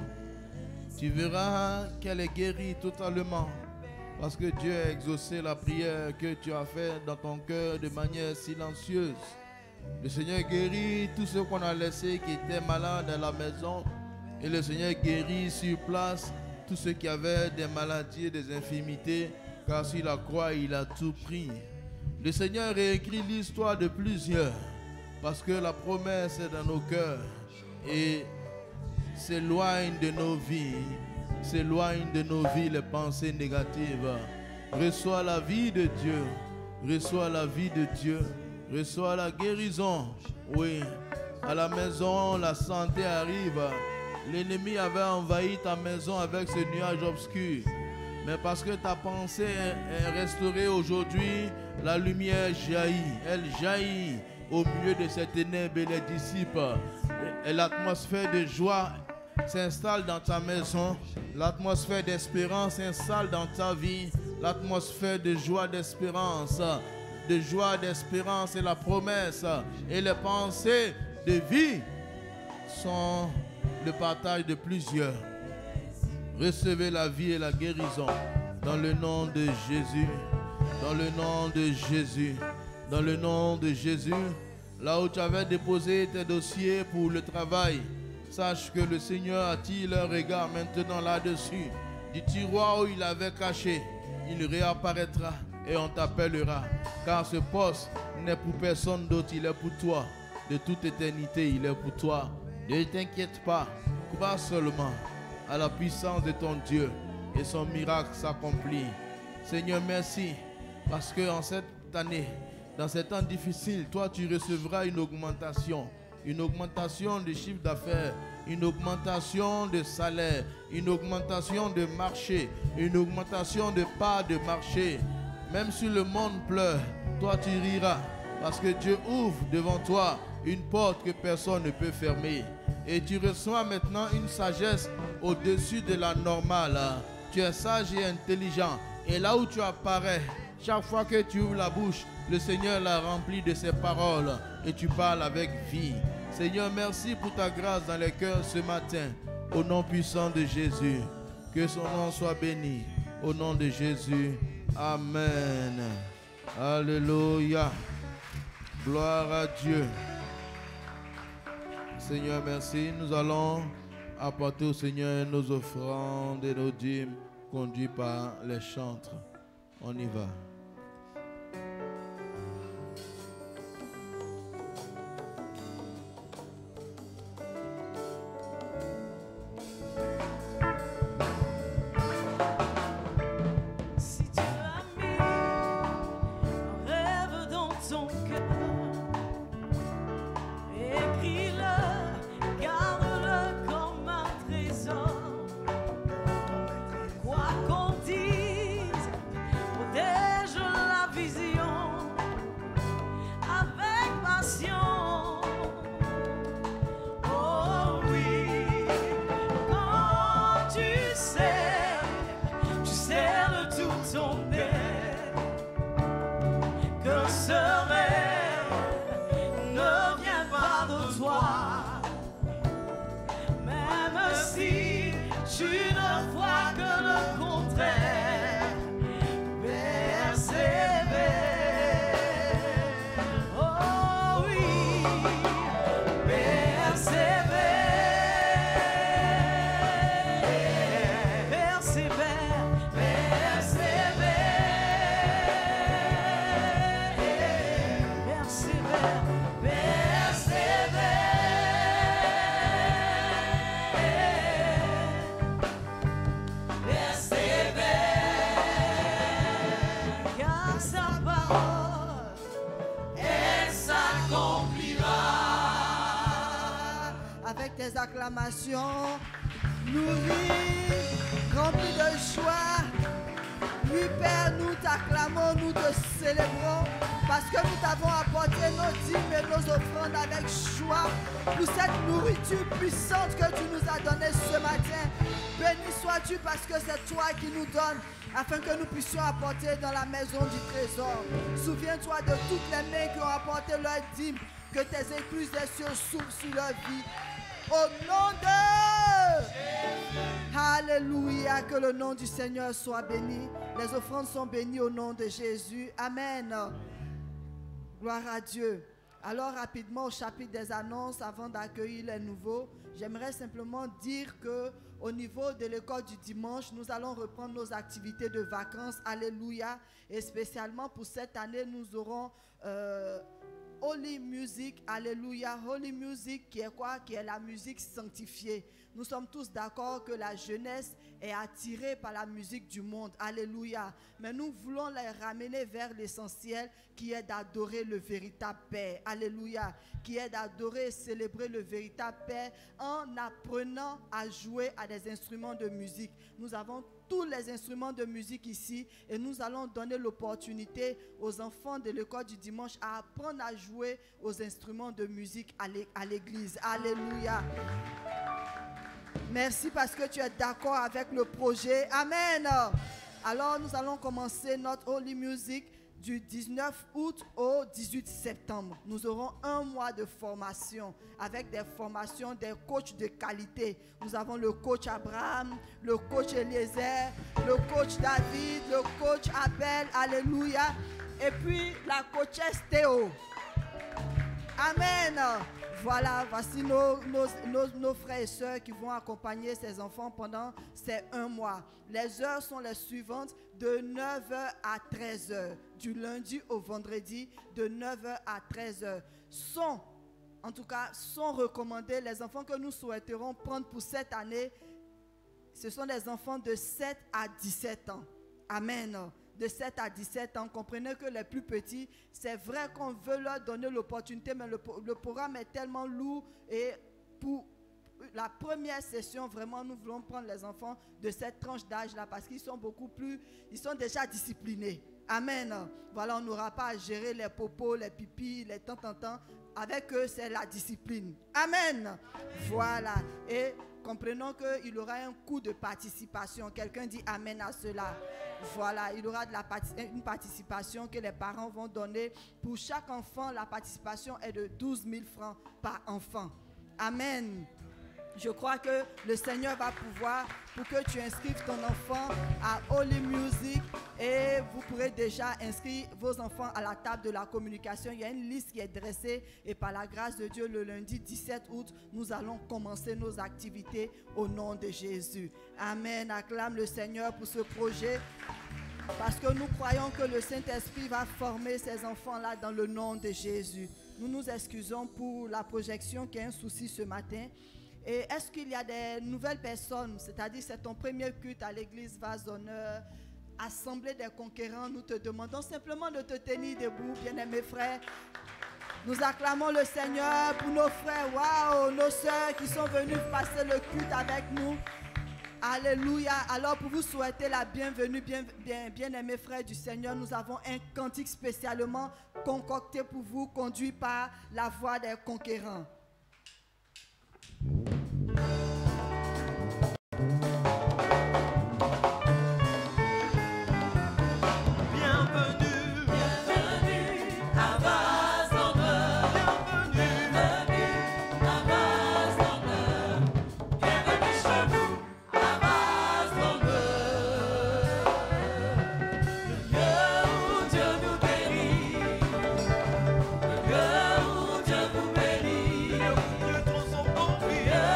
Tu verras qu'elle est guérie totalement parce que Dieu a exaucé la prière que tu as faite dans ton cœur de manière silencieuse. Le Seigneur guérit tous ceux qu'on a laissés qui étaient malades à la maison. Et le Seigneur guérit sur place tous ceux qui avaient des maladies et des infirmités, car sur la croix, il a tout pris. Le Seigneur réécrit l'histoire de plusieurs, parce que la promesse est dans nos cœurs et s'éloigne de nos vies, les pensées négatives. Reçois la vie de Dieu, reçois la vie de Dieu, reçois la guérison. Oui, à la maison, la santé arrive. L'ennemi avait envahi ta maison avec ce nuage obscur. Mais parce que ta pensée est restaurée aujourd'hui, la lumière jaillit. Elle jaillit au milieu de ces ténèbres et les dissipe. Et l'atmosphère de joie s'installe dans ta maison. L'atmosphère d'espérance s'installe dans ta vie. L'atmosphère de joie, d'espérance. De joie, d'espérance et la promesse. Et les pensées de vie sont le partage de plusieurs. Recevez la vie et la guérison dans le nom de Jésus. Dans le nom de Jésus. Dans le nom de Jésus. Là où tu avais déposé tes dossiers pour le travail, sache que le Seigneur attire leur regard maintenant là-dessus. Du tiroir où il avait caché, il réapparaîtra et on t'appellera. Car ce poste n'est pour personne d'autre, il est pour toi. De toute éternité, il est pour toi. Ne t'inquiète pas, crois seulement à la puissance de ton Dieu et son miracle s'accomplit. Seigneur, merci parce que en cette année, dans ces temps difficiles, toi tu recevras une augmentation de chiffre d'affaires, une augmentation de salaire, une augmentation de marché, une augmentation de part de marché. Même si le monde pleure, toi tu riras parce que Dieu ouvre devant toi une porte que personne ne peut fermer. Et tu reçois maintenant une sagesse au-dessus de la normale. Tu es sage et intelligent. Et là où tu apparais, chaque fois que tu ouvres la bouche, le Seigneur l'a rempli de ses paroles. Et tu parles avec vie. Seigneur, merci pour ta grâce dans les cœurs ce matin. Au nom puissant de Jésus. Que son nom soit béni. Au nom de Jésus. Amen. Alléluia. Gloire à Dieu. Seigneur, merci. Nous allons apporter au Seigneur nos offrandes et nos dîmes conduits par les chantres. On y va. Si tu as mis un rêve dans ton cœur des acclamations, nourris, remplis de joie. Oui, Père, nous t'acclamons, nous te célébrons parce que nous t'avons apporté nos dîmes et nos offrandes avec joie pour cette nourriture puissante que tu nous as donnée ce matin. Béni sois-tu parce que c'est toi qui nous donnes afin que nous puissions apporter dans la maison du trésor. Souviens-toi de toutes les mains qui ont apporté leur dîme, que tes écluses des cieux s'ouvrent sur leur vie. Au nom de Jésus. Alléluia, que le nom du Seigneur soit béni. Les offrandes sont bénies au nom de Jésus. Amen. Gloire à Dieu. Alors rapidement au chapitre des annonces, avant d'accueillir les nouveaux, j'aimerais simplement dire que au niveau de l'école du dimanche, nous allons reprendre nos activités de vacances. Alléluia. Et spécialement pour cette année, nous aurons Holy Music, alléluia, Holy Music qui est quoi? Qui est la musique sanctifiée. Nous sommes tous d'accord que la jeunesse est attirée par la musique du monde, alléluia. Mais nous voulons les ramener vers l'essentiel qui est d'adorer le véritable Père, alléluia. Qui est d'adorer et célébrer le véritable Père en apprenant à jouer à des instruments de musique. Nous avons tous les instruments de musique ici et nous allons donner l'opportunité aux enfants de l'école du dimanche à apprendre à jouer aux instruments de musique à l'église. Alléluia. Merci parce que tu es d'accord avec le projet. Amen. Alors nous allons commencer notre Holy Music du 19 août au 18 septembre. Nous aurons un mois de formation avec des formations des coachs de qualité. Nous avons le coach Abraham, le coach Eliezer, le coach David, le coach Abel, alléluia. Et puis la coachesse Théo. Amen. Voilà, voici nos frères et sœurs qui vont accompagner ces enfants pendant ces un mois. Les heures sont les suivantes, de 9h à 13h, du lundi au vendredi, de 9h à 13h. Sont recommandés les enfants que nous souhaiterons prendre pour cette année. Ce sont des enfants de 7 à 17 ans. Amen. De 7 à 17 ans, comprenez que les plus petits, c'est vrai qu'on veut leur donner l'opportunité, mais le programme est tellement lourd et pour la première session, vraiment, nous voulons prendre les enfants de cette tranche d'âge-là parce qu'ils sont ils sont déjà disciplinés. Amen. Voilà, on n'aura pas à gérer les popos, les pipis, les temps. Avec eux, c'est la discipline. Amen. Voilà. Et comprenons qu'il y aura un coût de participation. Quelqu'un dit amen à cela. Voilà, il y aura une participation que les parents vont donner. Pour chaque enfant, la participation est de 12 000 francs par enfant. Amen. Je crois que le Seigneur va pouvoir pour que tu inscrives ton enfant à Holy Music et vous pourrez déjà inscrire vos enfants à la table de la communication. Il y a une liste qui est dressée et par la grâce de Dieu, le lundi 17 août, nous allons commencer nos activités au nom de Jésus. Amen. Acclame le Seigneur pour ce projet parce que nous croyons que le Saint-Esprit va former ces enfants-là dans le nom de Jésus. Nous nous excusons pour la projection qui est un souci ce matin. Et est-ce qu'il y a des nouvelles personnes, c'est-à-dire c'est ton premier culte à l'église Vase d'honneur, Assemblée des conquérants, nous te demandons simplement de te tenir debout, bien-aimés frères. Nous acclamons le Seigneur pour nos frères, waouh, nos sœurs qui sont venus passer le culte avec nous. Alléluia. Alors pour vous souhaiter la bienvenue, bien-aimés frères du Seigneur, nous avons un cantique spécialement concocté pour vous, conduit par la voix des conquérants. Yeah.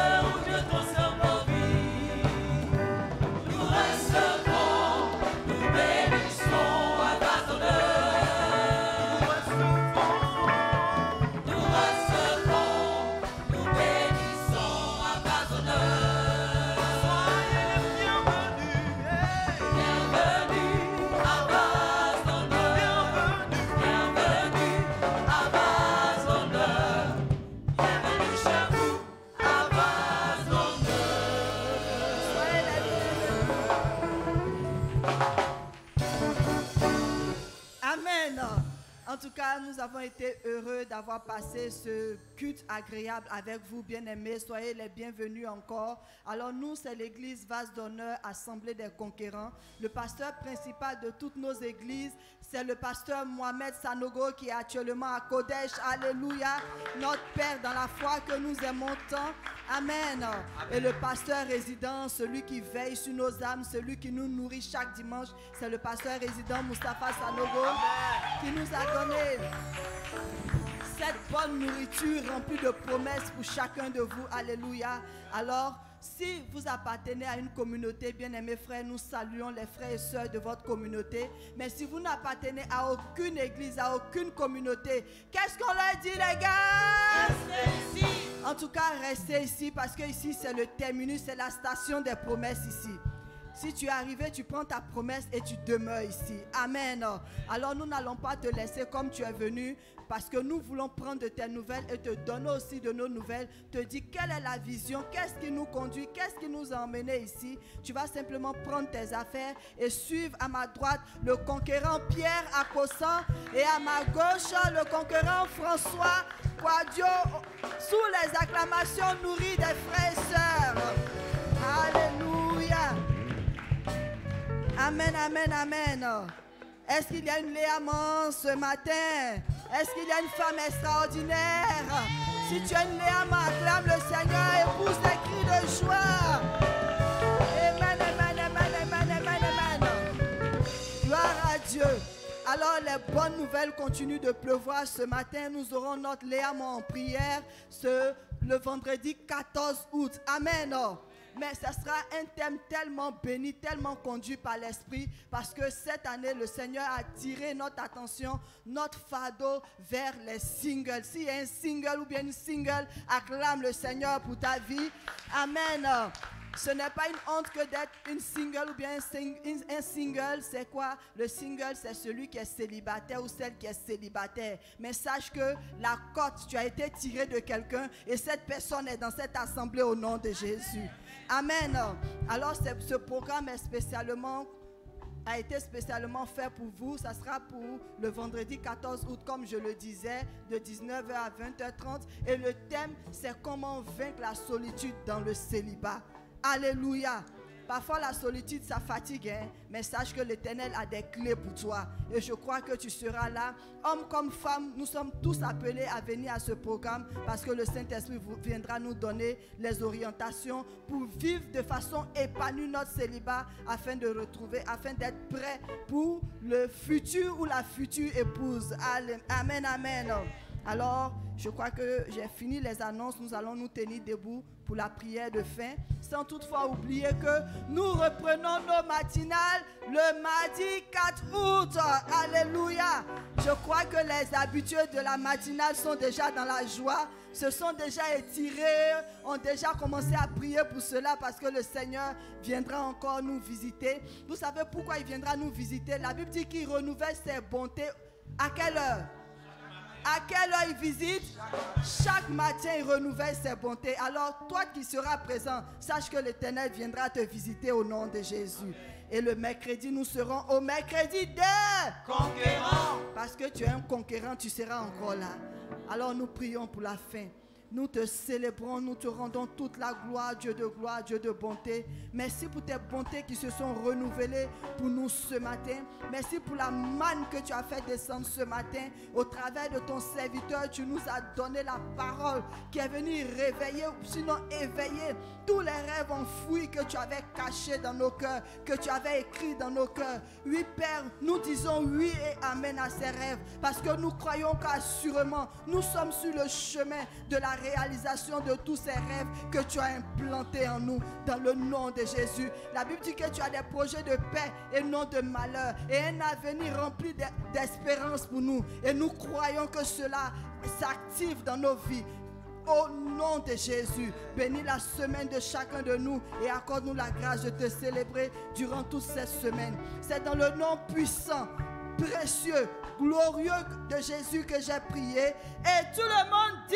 cas, nous avons été heureux d'avoir passé ce culte agréable avec vous, bien-aimés. Soyez les bienvenus encore. Alors nous, c'est l'église Vase d'honneur, Assemblée des conquérants. Le pasteur principal de toutes nos églises, c'est le pasteur Mohamed Sanogo qui est actuellement à Kodesh. Alléluia. Notre Père dans la foi que nous aimons tant. Amen. Et le pasteur résident, celui qui veille sur nos âmes, celui qui nous nourrit chaque dimanche, c'est le pasteur résident Moustapha Sanogo qui nous a donné cette bonne nourriture remplie de promesses pour chacun de vous. Alléluia. Alors, si vous appartenez à une communauté, bien-aimés frères, nous saluons les frères et sœurs de votre communauté. Mais si vous n'appartenez à aucune église, à aucune communauté, qu'est-ce qu'on leur dit, les gars? Restez ici. En tout cas, restez ici parce que ici, c'est le terminus, c'est la station des promesses ici. Si tu es arrivé, tu prends ta promesse et tu demeures ici. Amen. Alors nous n'allons pas te laisser comme tu es venu parce que nous voulons prendre de tes nouvelles et te donner aussi de nos nouvelles. Te dire quelle est la vision, qu'est-ce qui nous conduit, qu'est-ce qui nous a emmenés ici. Tu vas simplement prendre tes affaires et suivre à ma droite le conquérant Pierre Akossan et à ma gauche le conquérant François Quadio sous les acclamations nourries des frères et sœurs. Alléluia. Amen, amen, amen. Est-ce qu'il y a une Léaman ce matin? Est-ce qu'il y a une femme extraordinaire? Si tu as une Léaman, acclame le Seigneur et pousse des cris de joie. Amen, amen, amen, amen, amen, amen. Gloire à Dieu. Alors les bonnes nouvelles continuent de pleuvoir ce matin. Nous aurons notre Léaman en prière le vendredi 14 août. Amen. Mais ce sera un thème tellement béni, tellement conduit par l'Esprit, parce que cette année, le Seigneur a tiré notre attention, notre fardeau vers les singles. S'il y a un single ou bien une single, acclame le Seigneur pour ta vie. Amen. Ce n'est pas une honte que d'être une single ou bien un single. C'est quoi? Le single, c'est celui qui est célibataire ou celle qui est célibataire. Mais sache que la cote, tu as été tiré de quelqu'un et cette personne est dans cette assemblée au nom de Jésus. Amen. Alors ce programme a été spécialement fait pour vous. Ça sera pour le vendredi 14 août, comme je le disais, de 19h à 20h30. Et le thème, c'est comment vaincre la solitude dans le célibat. Alléluia. Parfois la solitude ça fatigue, hein? Mais sache que l'Éternel a des clés pour toi. Et je crois que tu seras là. Hommes comme femmes, nous sommes tous appelés à venir à ce programme parce que le Saint-Esprit viendra nous donner les orientations pour vivre de façon épanouie notre célibat afin d'être prêt pour le futur ou la future épouse. Amen, amen. Alors, je crois que j'ai fini les annonces. Nous allons nous tenir debout pour la prière de fin, sans toutefois oublier que nous reprenons nos matinales le mardi 4 août. Alléluia. Je crois que les habitués de la matinale sont déjà dans la joie, se sont déjà étirés, ont déjà commencé à prier pour cela parce que le Seigneur viendra encore nous visiter. Vous savez pourquoi il viendra nous visiter? La Bible dit qu'il renouvelle ses bontés. À quelle heure? À quelle heure il visite? Chaque matin, il renouvelle ses bontés. Alors, toi qui seras présent, sache que l'Éternel viendra te visiter au nom de Jésus. Et le mercredi, nous serons au mercredi des conquérants. Parce que tu es un conquérant, tu seras encore là. Alors, nous prions pour la fin. Nous te célébrons, nous te rendons toute la gloire, Dieu de bonté. Merci pour tes bontés qui se sont renouvelées pour nous ce matin. Merci pour la manne que tu as fait descendre ce matin. Au travers de ton serviteur, tu nous as donné la parole qui est venue réveiller, sinon éveiller tous les rêves enfouis que tu avais cachés dans nos cœurs, que tu avais écrits dans nos cœurs. Oui, Père, nous disons oui et amen à ces rêves parce que nous croyons qu'assurément, nous sommes sur le chemin de la réalisation de tous ces rêves que tu as implantés en nous dans le nom de Jésus. La Bible dit que tu as des projets de paix et non de malheur et un avenir rempli d'espérance pour nous et nous croyons que cela s'active dans nos vies. Au nom de Jésus, bénis la semaine de chacun de nous et accorde-nous la grâce de te célébrer durant toute cette semaine. C'est dans le nom puissant, précieux, glorieux de Jésus que j'ai prié et tout le monde dit